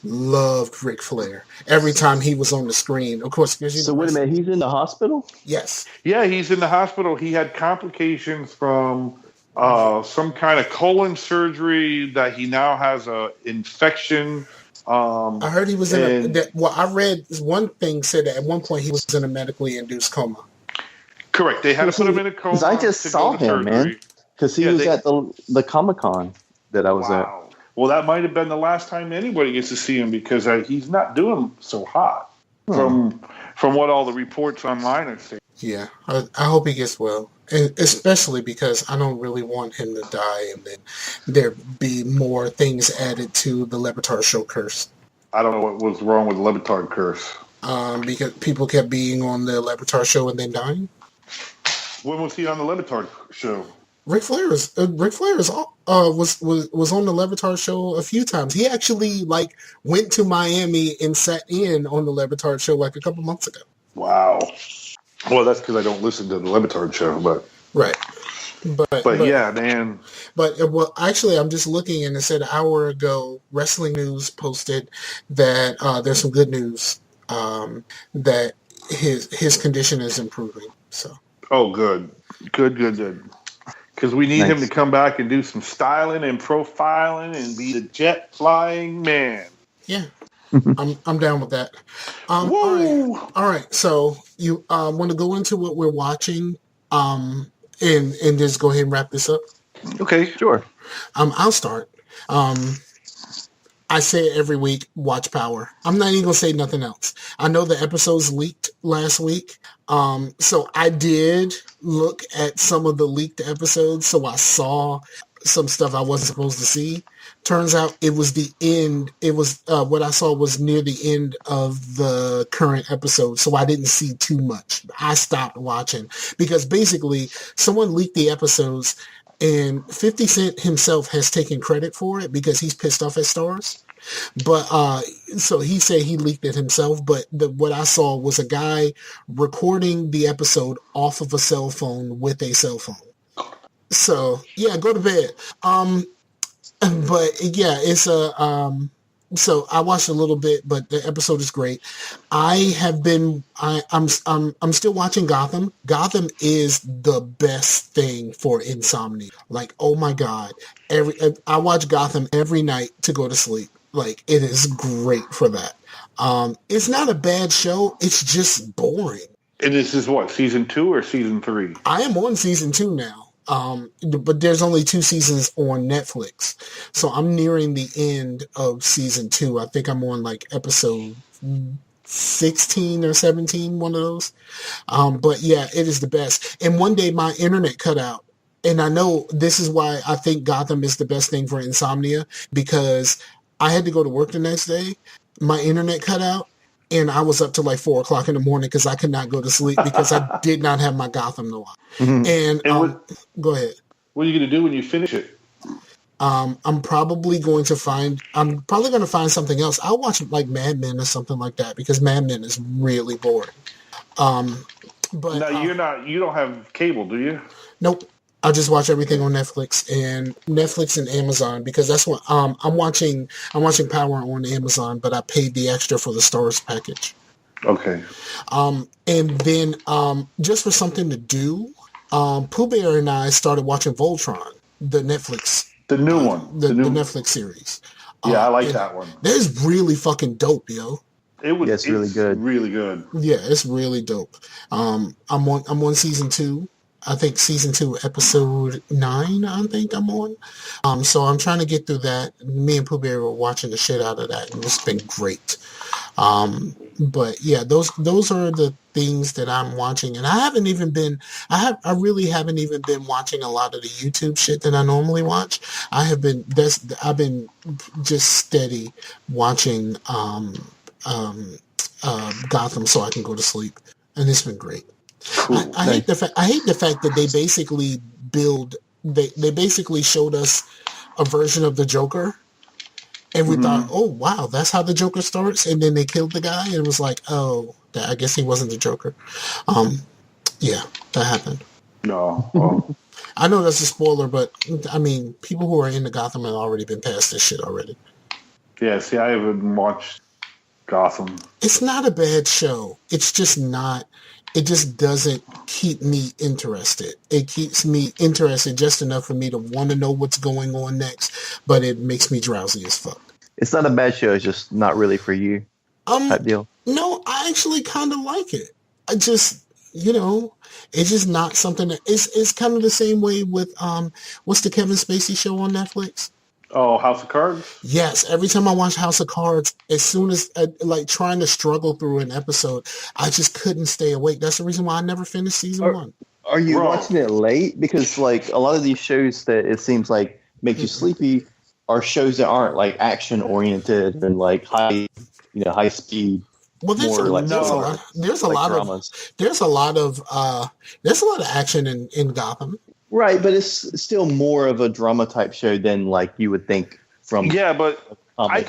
loved Ric Flair every time he was on the screen. Of course. So wait a minute, he's in the hospital? Yes. Yeah, he's in the hospital. He had complications from some kind of colon surgery that he now has a infection. I heard he was I read one thing said that at one point he was in a medically induced coma. Correct. They had to put him in a coma. Because I just saw him, man. Because he was at the Comic-Con that I was at. Well, that might have been the last time anybody gets to see him because he's not doing so hot from what all the reports online are saying. Yeah, I hope he gets well, and especially because I don't really want him to die and then there be more things added to the Le Batard show curse. I don't know what was wrong with the Le Batard curse. Because people kept being on the Le Batard show and then dying. When was he on the Le Batard show? Ric Flair was on the Le Batard show a few times. He actually went to Miami and sat in on the Le Batard show a couple months ago. Wow. Well, that's because I don't listen to the Le Batard show, but right. But yeah, man. But actually, I'm just looking, and it said an hour ago, Wrestling News posted that there's some good news that his condition is improving. So. Oh, good. Because we need him to come back and do some styling and profiling and be the jet flying man. Yeah, I'm down with that. All right. So you want to go into what we're watching, and just go ahead and wrap this up? Okay, sure. I'll start. I say it every week, watch Power. I'm not even going to say nothing else. I know the episodes leaked last week. So I did look at some of the leaked episodes. So I saw some stuff I wasn't supposed to see. Turns out it was the end. It was what I saw was near the end of the current episode, so I didn't see too much. I stopped watching because basically someone leaked the episodes, and 50 Cent himself has taken credit for it because he's pissed off at Stars. But so he said he leaked it himself, but what I saw was a guy recording the episode off of a cell phone with a cell phone. So yeah, go to bed. But yeah, it's so I watched a little bit, but the episode is great. I'm still watching Gotham. Gotham is the best thing for insomnia. Like, oh my God. I watch Gotham every night to go to sleep. Like, it is great for that. It's not a bad show. It's just boring. And this is what, season 2 or season 3? I am on season 2 now. But there's only 2 seasons on Netflix. So I'm nearing the end of season 2. I think I'm on like episode 16 or 17, one of those. But yeah, it is the best. And one day my internet cut out. And I know this is why I think Gotham is the best thing for insomnia, because I had to go to work the next day. My internet cut out. And I was up to like 4 o'clock in the morning because I could not go to sleep because I did not have my Gotham to watch. Mm-hmm. And go ahead. What are you going to do when you finish it? I'm probably going to find something else. I'll watch like Mad Men or something like that because Mad Men is really boring. But now you don't have cable, do you? Nope. I just watch everything on Netflix and Amazon because that's what I'm watching Power on Amazon, but I paid the extra for the Stars package. Okay. And then just for something to do, Pooh Bear and I started watching Voltron, the Netflix, the new one, the Netflix series. Yeah, I like that one. That is really fucking dope, yo. It's really good. Really good. Yeah, it's really dope. I'm on season 2. I think season 2, episode 9, I think I'm on. So I'm trying to get through that. Me and Pooh Bear were watching the shit out of that, and it's been great. But yeah, those are the things that I'm watching, and I really haven't even been watching a lot of the YouTube shit that I normally watch. I've been just steady watching Gotham so I can go to sleep, and it's been great. Cool. I hate the fact that they basically they basically showed us a version of the Joker, and we thought, oh wow, that's how the Joker starts, and then they killed the guy, and it was like, oh, I guess he wasn't the Joker. Yeah, that happened. No, oh. I know that's a spoiler, but I mean, people who are into Gotham have already been past this shit already. Yeah, see, I haven't watched Gotham. It's not a bad show. It's just not. It just doesn't keep me interested. It keeps me interested just enough for me to want to know what's going on next, but it makes me drowsy as fuck. It's not a bad show. It's just not really for you. Type deal. No, I actually kind of like it. I just, it's just not something that it's kind of the same way with what's the Kevin Spacey show on Netflix? Oh, House of Cards? Yes. Every time I watch House of Cards, as soon as, trying to struggle through an episode, I just couldn't stay awake. That's the reason why I never finished season 1. Are you watching it late? Because, like, a lot of these shows that it seems like make you sleepy are shows that aren't, like, action-oriented and, like, high speed. Well, there's a lot of action in Gotham. Right, but it's still more of a drama type show than like you would think from. Yeah, but I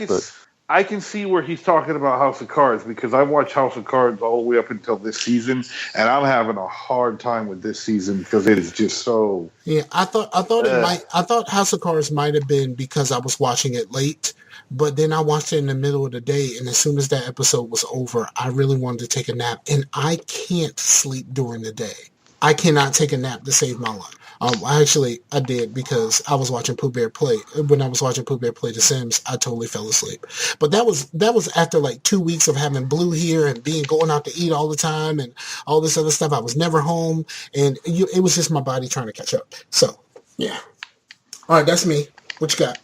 can see where he's talking about House of Cards because I watched House of Cards all the way up until this season, and I'm having a hard time with this season because it is just so. Yeah, I thought House of Cards might have been because I was watching it late, but then I watched it in the middle of the day, and as soon as that episode was over, I really wanted to take a nap, and I can't sleep during the day. I cannot take a nap to save my life. I did because I was watching Pooh Bear play. When I was watching Pooh Bear play The Sims, I totally fell asleep. But that was after like 2 weeks of having Blue here and going out to eat all the time and all this other stuff. I was never home, and it was just my body trying to catch up. So, yeah. All right, that's me. What you got?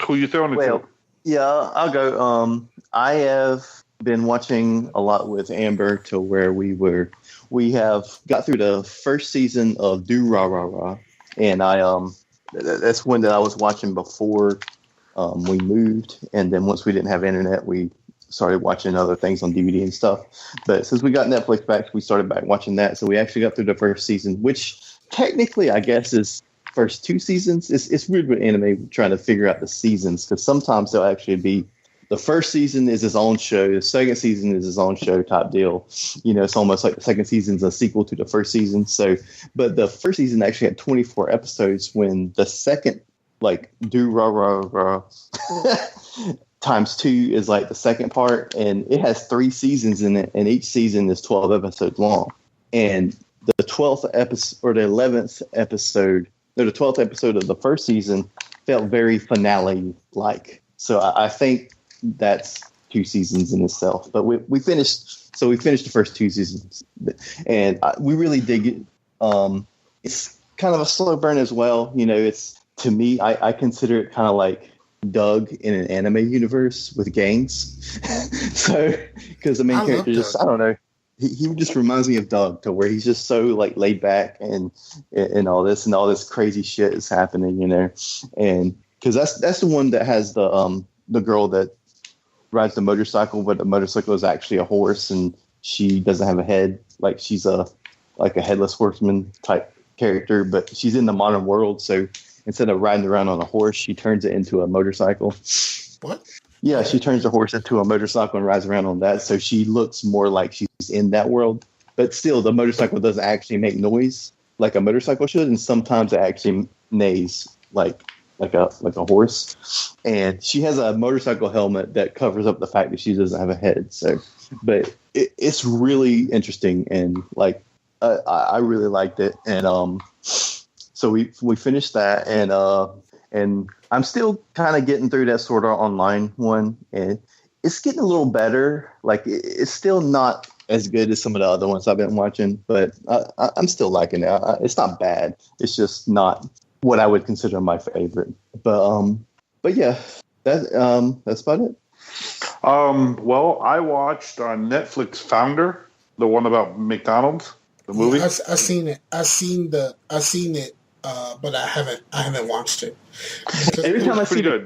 Who you throwing it to? Yeah, I'll go. I have been watching a lot with Amber to where we have got through the first season of Do Ra Ra Ra, and I that's one that I was watching before we moved, and then once we didn't have internet, we started watching other things on DVD and stuff. But since we got Netflix back, we started back watching that. So we actually got through the first season, which technically I guess is first 2 seasons. It's weird with anime trying to figure out the seasons, because sometimes they'll actually be the first season is its own show, the second season is its own show type deal. It's almost like the second season's a sequel to the first season. So, but the first season actually had 24 episodes, when the second, like, times 2 is like the second part, and it has 3 seasons in it, and each season is 12 episodes long. And the 12th episode, or the 11th episode, or the 12th episode of the first season felt very finale-like. So I think that's 2 seasons in itself. But we finished the first 2 seasons, and we really dig it. It's kind of a slow burn as well. It's, to me, I consider it kind of like Doug in an anime universe with gangs. So, because the main character just, I don't know, he just reminds me of Doug, to where he's just so like laid back and all this crazy shit is happening, and because that's the one that has the girl that rides the motorcycle, but the motorcycle is actually a horse, and she doesn't have a head. Like, she's a headless horseman type character, but she's in the modern world, so instead of riding around on a horse, she turns it into a motorcycle. What? Yeah, she turns the horse into a motorcycle and rides around on that, so she looks more like she's in that world. But still, the motorcycle doesn't actually make noise like a motorcycle should, and sometimes it actually neighs like a horse. And she has a motorcycle helmet that covers up the fact that she doesn't have a head. So, but it's really interesting, and like I really liked it. And so we finished that, and I'm still kind of getting through that Sword Art Online one, and it's getting a little better. Like, it's still not as good as some of the other ones I've been watching, but I'm still liking it. It's not bad. It's just not what I would consider my favorite. But yeah, that's about it. Well, I watched on Netflix Founder, the one about McDonald's, the movie. Yeah, I seen it. I seen it. But I haven't watched it. Every time I see the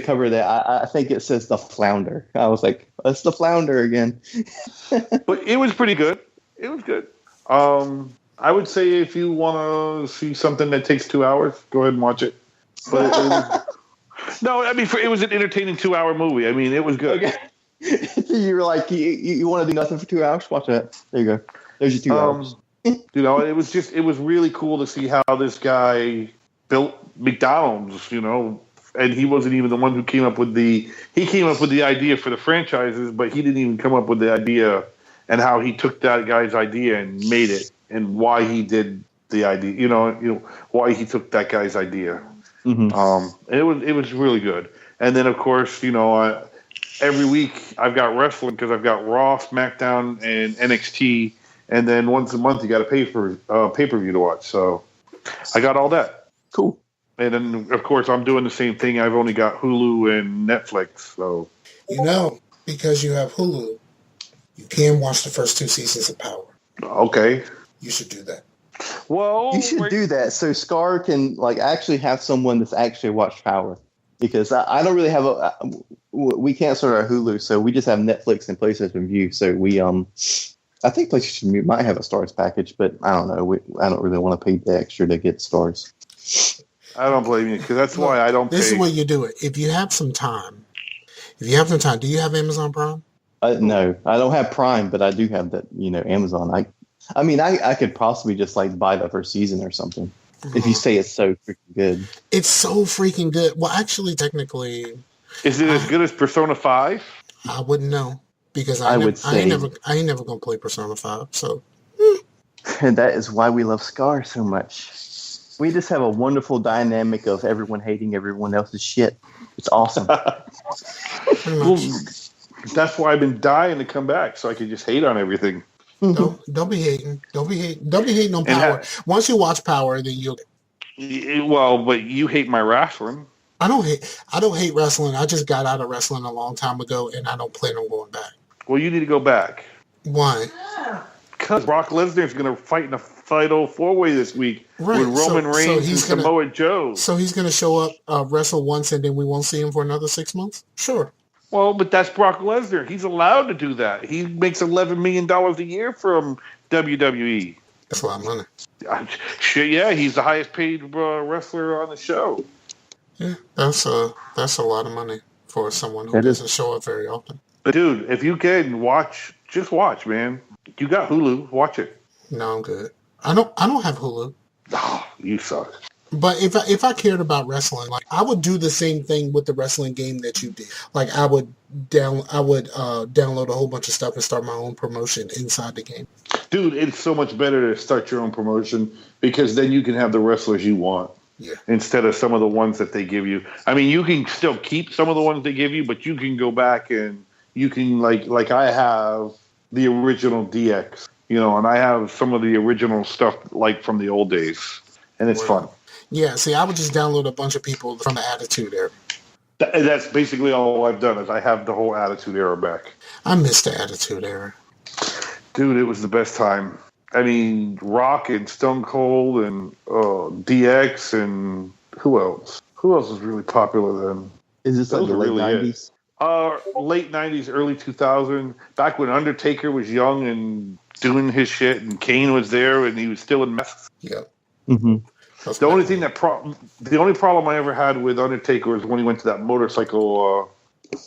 cover of that, I think it says the Flounder. I was like, that's the Flounder again. But it was pretty good. It was good. I would say if you want to see something that takes 2 hours, go ahead and watch it. But it was an entertaining 2-hour movie. I mean, it was good. Okay. You were like, you want to do nothing for 2 hours? Watch that. There you go. There's your 2 hours. It was really cool to see how this guy built McDonald's, and he wasn't even the one who came up with the idea for the franchises, but he didn't even come up with the idea, and how he took that guy's idea and made it, and why he did the idea, why he took that guy's idea. Mm-hmm. It was really good. And then, of course, every week I've got wrestling, because I've got Raw, SmackDown, and NXT. And then once a month, you got to pay for pay-per-view to watch. So I got all that. Cool. And then, of course, I'm doing the same thing. I've only got Hulu and Netflix. So, because you have Hulu, you can watch the first 2 seasons of Power. Okay. You should do that. Well, you should do that so Scar can actually have someone that's actually watched Power. Because I don't really have we can't start our Hulu, so we just have Netflix and PlayStation View. So we I think PlayStation View might have a Stars package, but I don't know. I don't really want to pay the extra to get Stars. I don't blame you, because that's why I don't pay. This is where you do it. If you have some time, do you have Amazon Prime? No, I don't have Prime, but I do have that, Amazon. I could possibly just buy the first season or something. Mm-hmm. If you say it's so freaking good. It's so freaking good. Well, actually, technically. Is it as good as Persona 5? I wouldn't know. Because I ain't never gonna play Persona 5. So, and that is why we love Scar so much. We just have a wonderful dynamic of everyone hating everyone else's shit. It's awesome. Well, that's why I've been dying to come back, so I can just hate on everything. Don't be hating. Don't be hating on Power. Once you watch Power, then you'll. Well, but you hate my wrestling. I don't hate wrestling. I just got out of wrestling a long time ago, and I don't plan on going back. Well, you need to go back. Why? Because Brock Lesnar is going to fight in a Fatal 4-Way this week with Roman Reigns and Samoa Joe. So he's going to show up, wrestle once, and then we won't see him for another 6 months? Sure. Well, but that's Brock Lesnar. He's allowed to do that. He makes $11 million a year from WWE. That's a lot of money. Shit, yeah, he's the highest paid wrestler on the show. Yeah, that's a lot of money for someone who doesn't show up very often. But dude, if you can just watch, man. You got Hulu, watch it. No, I'm good. I don't have Hulu. Oh, you suck. But if I cared about wrestling, like I would do the same thing with the wrestling game that you did. Like I would download a whole bunch of stuff and start my own promotion inside the game. Dude, it's so much better to start your own promotion because then you can have the wrestlers you want. Yeah. Instead of some of the ones that they give you. I mean, you can still keep some of the ones they give you, but you can go back and you can like I have the original DX, and I have some of the original stuff like from the old days, and it's fun. Yeah, see, I would just download a bunch of people from the Attitude Era. That's basically all I've done is I have the whole Attitude Era back. I miss the Attitude Era. Dude, it was the best time. I mean, Rock and Stone Cold and DX and who else? Who else was really popular then? Is this like the late 90s? Late 90s, early 2000s, back when Undertaker was young and doing his shit, and Kane was there, and he was still in masks. Yeah. Mm-hmm. The only problem I ever had with Undertaker was when he went to that motorcycle,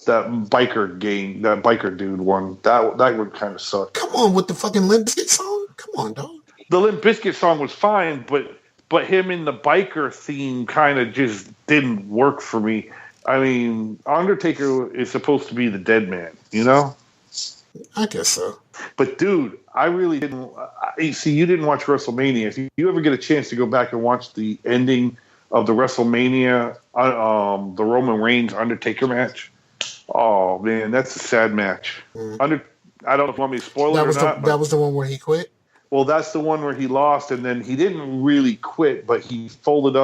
that biker game, that biker dude one. That would kind of suck. Come on, with the fucking Limp Bizkit song? Come on, dog. The Limp Bizkit song was fine, but him in the biker theme kind of just didn't work for me. I mean, Undertaker is supposed to be the dead man, I guess so. But dude, I really didn't. See, you didn't watch WrestleMania. If you ever get a chance to go back and watch the ending of the WrestleMania, the Roman Reigns Undertaker match, oh man, that's a sad match. I don't know if you want me to spoil it or not. That was the one where he quit? Well, that's the one where he lost, and then he didn't really quit, but he folded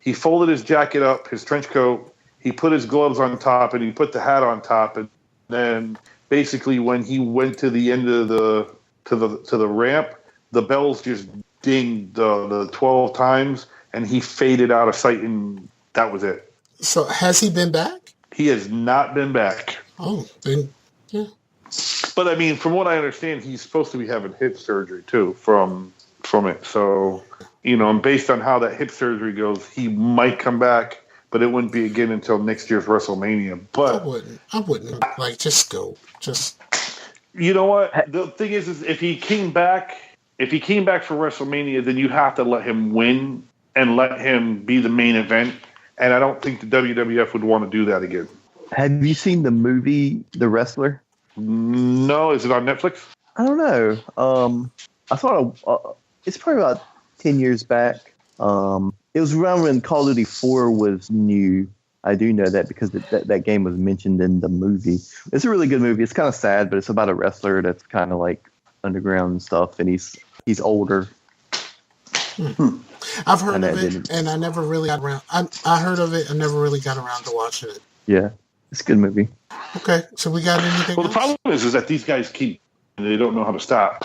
his jacket up, his trench coat. He put his gloves on top, and he put the hat on top, and then basically when he went to the end of the ramp, the bells just dinged the 12 times, and he faded out of sight, and that was it. So has he been back? He has not been back. Oh, then yeah. But I mean, from what I understand, he's supposed to be having hip surgery too from it. So and based on how that hip surgery goes, he might come back. But it wouldn't be again until next year's WrestleMania. But I wouldn't. Like, just go. Just. You know what? The thing is if he came back for WrestleMania, then you have to let him win and let him be the main event. And I don't think the WWF would want to do that again. Have you seen the movie The Wrestler? No. Is it on Netflix? I don't know. I saw it's probably about 10 years back. It was around when Call of Duty 4 was new. I do know that because that game was mentioned in the movie. It's a really good movie. It's kind of sad, but it's about a wrestler that's kind of like underground and stuff, and he's older. I've heard of it, and I never really got around. I heard of it, I never really got around to watching it. Yeah, it's a good movie. Okay, so we got anything Well, else? the problem is that these guys they don't know how to stop.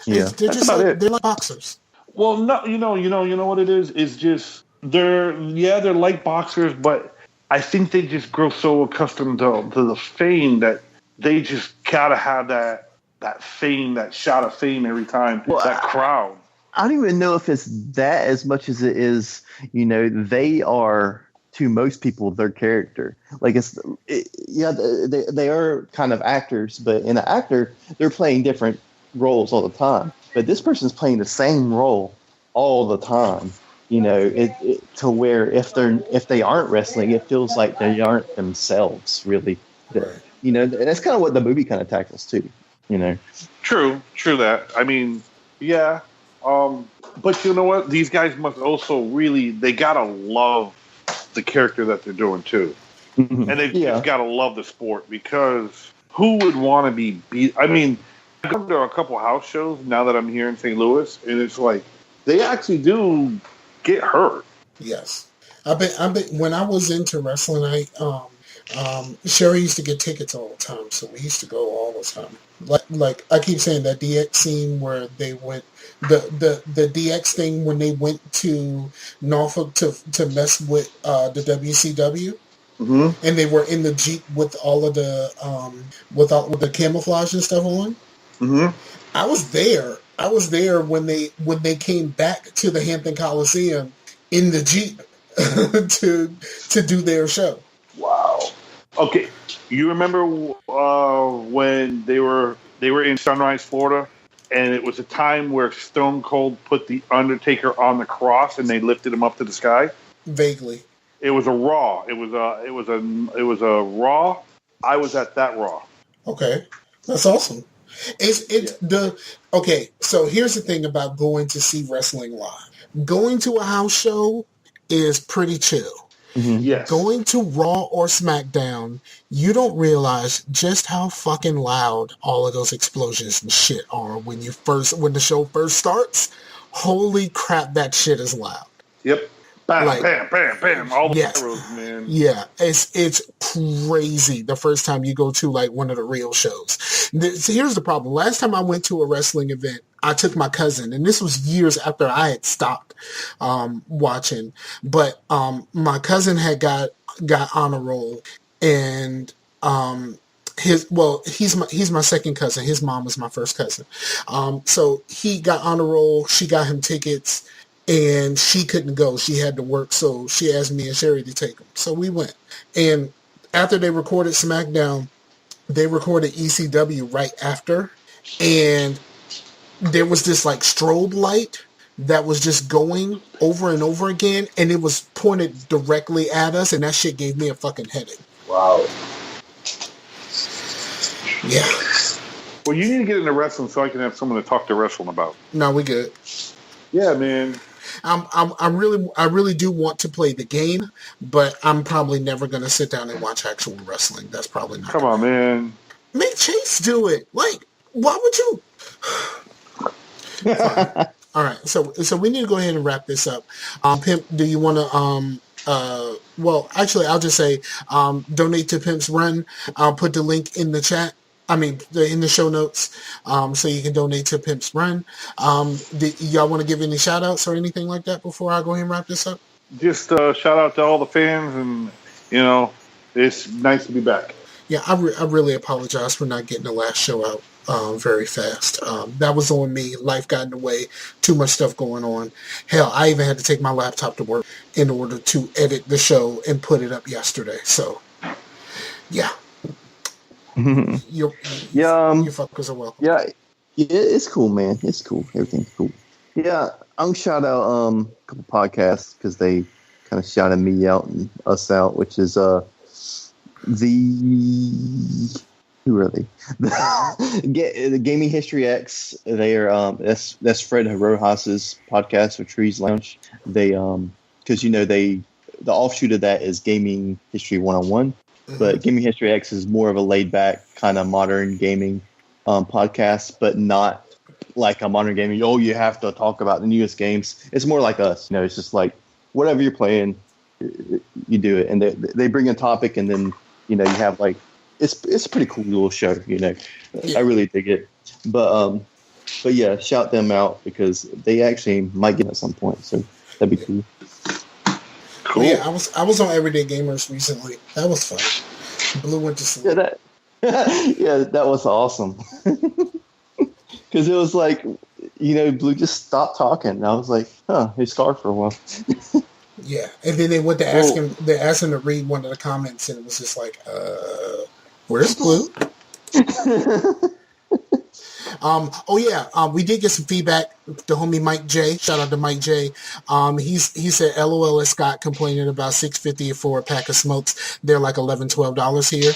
Yeah, they're just like, they're like boxers. Well, no, you know what it is? It's just they're like boxers, but I think they just grow so accustomed to the fame that they just gotta have that fame, that shot of fame every time. Well, that crowd. I don't even know if it's that as much as it is. They are to most people their character. Like they are kind of actors, but in an actor, they're playing different roles all the time. But this person's playing the same role all the time. To where if they aren't wrestling, it feels like they aren't themselves really. And that's kind of what the movie kind of tackles too. True that. I mean, yeah. But you know what? These guys must also they gotta love the character that they're doing too, and they've just gotta love the sport because who would want to be beat? I mean, I go to a couple house shows now that I'm here in St. Louis, and it's like they actually do get hurt. Yes, I bet when I was into wrestling, Sherry used to get tickets all the time, so we used to go all the time. Like I keep saying, that DX scene where they went, the DX thing when they went to Norfolk to mess with the WCW, and they were in the Jeep with all of the with the camouflage and stuff on. I was there. I was there when they came back to the Hampton Coliseum in the Jeep to do their show. Wow. Okay, you remember when they were in Sunrise, Florida, and it was a time where Stone Cold put the Undertaker on the cross and they lifted him up to the sky? Vaguely. It was a Raw. It was a Raw. I was at that Raw. Okay, that's awesome. Okay, so here's the thing about going to see wrestling live. Going to a house show is pretty chill. Yes. Going to Raw or SmackDown, you don't realize just how fucking loud all of those explosions and shit are when the show first starts. Holy crap, that shit is loud. Yep. Bam, bam, bam, bam. All the arrows, man. Yeah, it's crazy the first time you go to like one of the real shows. So here's the problem. Last time I went to a wrestling event, I took my cousin, and this was years after I had stopped watching. But my cousin had got on a roll, and he's my second cousin. His mom was my first cousin. So he got on a roll. She got him tickets. And she couldn't go. She had to work, so she asked me and Sherry to take them. So we went. And after they recorded SmackDown, they recorded ECW right after. And there was this like strobe light that was just going over and over again, and it was pointed directly at us, and that shit gave me a fucking headache. Wow. Yeah. Well, you need to get into wrestling so I can have someone to talk to wrestling about. No, we good. Yeah, man. I really do want to play the game, but I'm probably never going to sit down and watch actual wrestling. That's probably not. Come on, man. Make Chase do it. Like, why would you? Fine. All right, so we need to go ahead and wrap this up. Pimp, do you want to? Well, actually, I'll just say donate to Pimp's Run. I'll put the link in the chat. In the show notes, so you can donate to Pimp's Run. Y'all want to give any shout outs or anything like that before I go ahead and wrap this up? Just shout out to all the fans, and it's nice to be back. Yeah, I really apologize for not getting the last show out very fast. That was on me. Life got in the way. Too much stuff going on. Hell, I even had to take my laptop to work in order to edit the show and put it up yesterday. So, yeah. You fuckers are welcome. Yeah, it's cool, man. It's cool. Everything's cool. Yeah, I'm gonna shout out a couple podcasts because they kind of shouted me out and us out, which is who are they? The Gaming History X. They are that's Fred Rojas's podcast with Trees Lounge. They because the offshoot of that is Gaming History 101. But Gaming History X is more of a laid-back kind of modern gaming podcast, but not like a modern gaming. Oh, you have to talk about the newest games. It's more like us. It's just like whatever you're playing, you do it, and they bring a topic, and then you have like it's a pretty cool little show. I really dig it. But yeah, shout them out because they actually might get at some point. So that'd be cool. Cool. Yeah, I was on Everyday Gamers recently. That was fun. Blue went to sleep. Yeah, that was awesome. Because it was like, Blue just stopped talking. And I was like, he starved for a while. Yeah, and then they went to ask him. They asked him to read one of the comments, and it was just like, "Where's Blue?" We did get some feedback. The homie Mike J, shout out to Mike J. He said, "LOL at Scott complaining about $6.50 for a pack of smokes. They're like $11-12 here."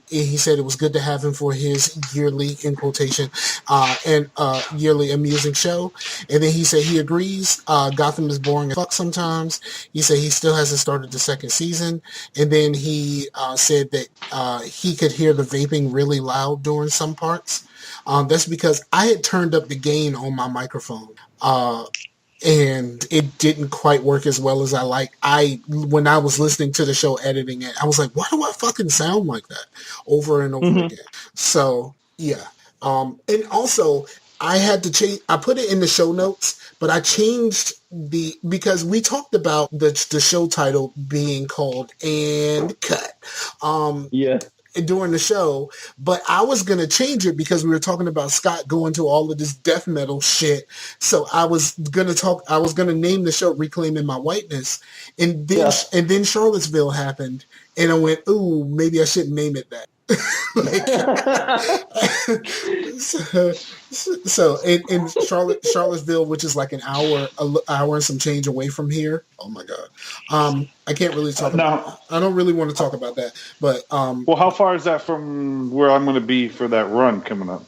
He said it was good to have him for his yearly, in quotation, and yearly amusing show. And then he said he agrees. Gotham is boring as fuck sometimes. He said he still hasn't started the second season. And then he said that he could hear the vaping really loud during some parts. That's because I had turned up the gain on my microphone. and it didn't quite work as well as I like. When I was listening to the show editing it, I was like, why do I fucking sound like that over and over again? So yeah. And also I had to change, I put it in the show notes, but I changed because we talked about the show title being called And Cut. Yeah. During the show, but I was going to change it because we were talking about Scott going to all of this death metal shit. So I was going to name the show Reclaiming My Whiteness. And then Charlottesville happened and I went, ooh, maybe I shouldn't name it that. so in Charlottesville, which is like an hour and some change away from here. Oh my God. I can't really talk about, I don't really want to talk about that, but, well, how far is that from where I'm going to be for that run coming up?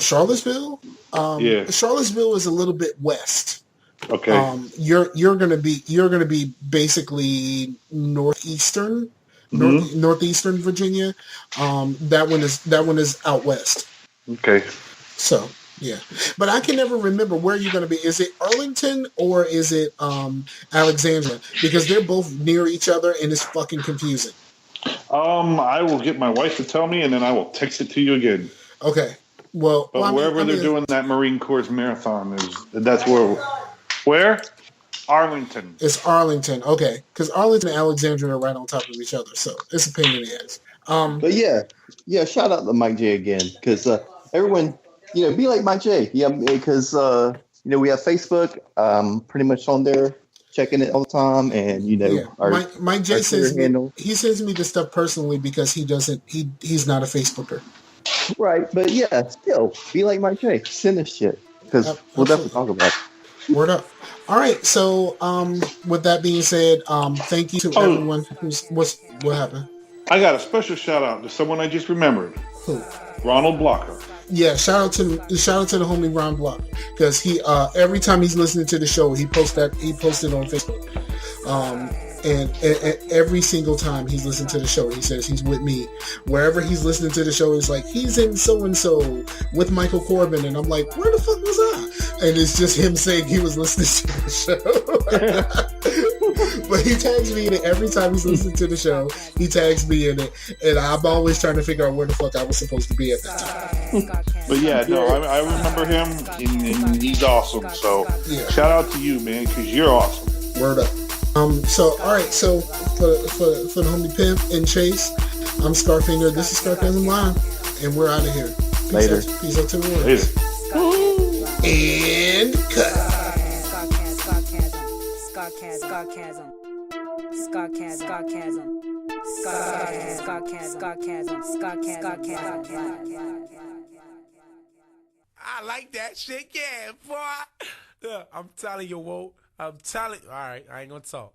Charlottesville? Yeah. Charlottesville is a little bit west. Okay. You're going to be basically northeastern Virginia. That one is out west. Okay. So yeah, but I can never remember where you're going to be. Is it Arlington or is it Alexandria? Because they're both near each other and it's fucking confusing. I will get my wife to tell me and then I will text it to you again. Okay. Well, wherever they're doing that Marine Corps marathon that's where? Arlington. It's Arlington. Okay. Because Arlington and Alexandria are right on top of each other. So it's a pain in the ass. But yeah, shout out to Mike J again. Because everyone, be like Mike J. Yeah, because, we have Facebook pretty much on there, checking it all the time. And, Mike J he sends me this stuff personally because he's not a Facebooker. Right. But yeah, still, be like Mike J. Send us shit. Because we'll definitely talk about it. Word up. All right. So, with that being said, thank you to everyone what happened? I got a special shout out to someone I just remembered. Who? Ronald Blocker. Yeah, shout out to the homie Ron Block because he every time he's listening to the show he posted on Facebook. And every single time he's listening to the show, he says he's with me. Wherever he's listening to the show, it's like, he's in so-and-so with Michael Corbin. And I'm like, where the fuck was I? And it's just him saying he was listening to the show. But he tags me in it every time he's listening to the show. He tags me in it. And I'm always trying to figure out where the fuck I was supposed to be at that time. But yeah, no, I remember him, and he's awesome. So shout out to you, man, because you're awesome. Word up. So all right, so for the homie Pimp and Chase, I'm Scarfinger. This is Scarcasm Live, and we're out of here. Later. Peace out to the world. Later. And cut. I like that shit, yeah, boy. Yeah, I'm telling you, Whoa. I'm telling. All right, I ain't gonna talk.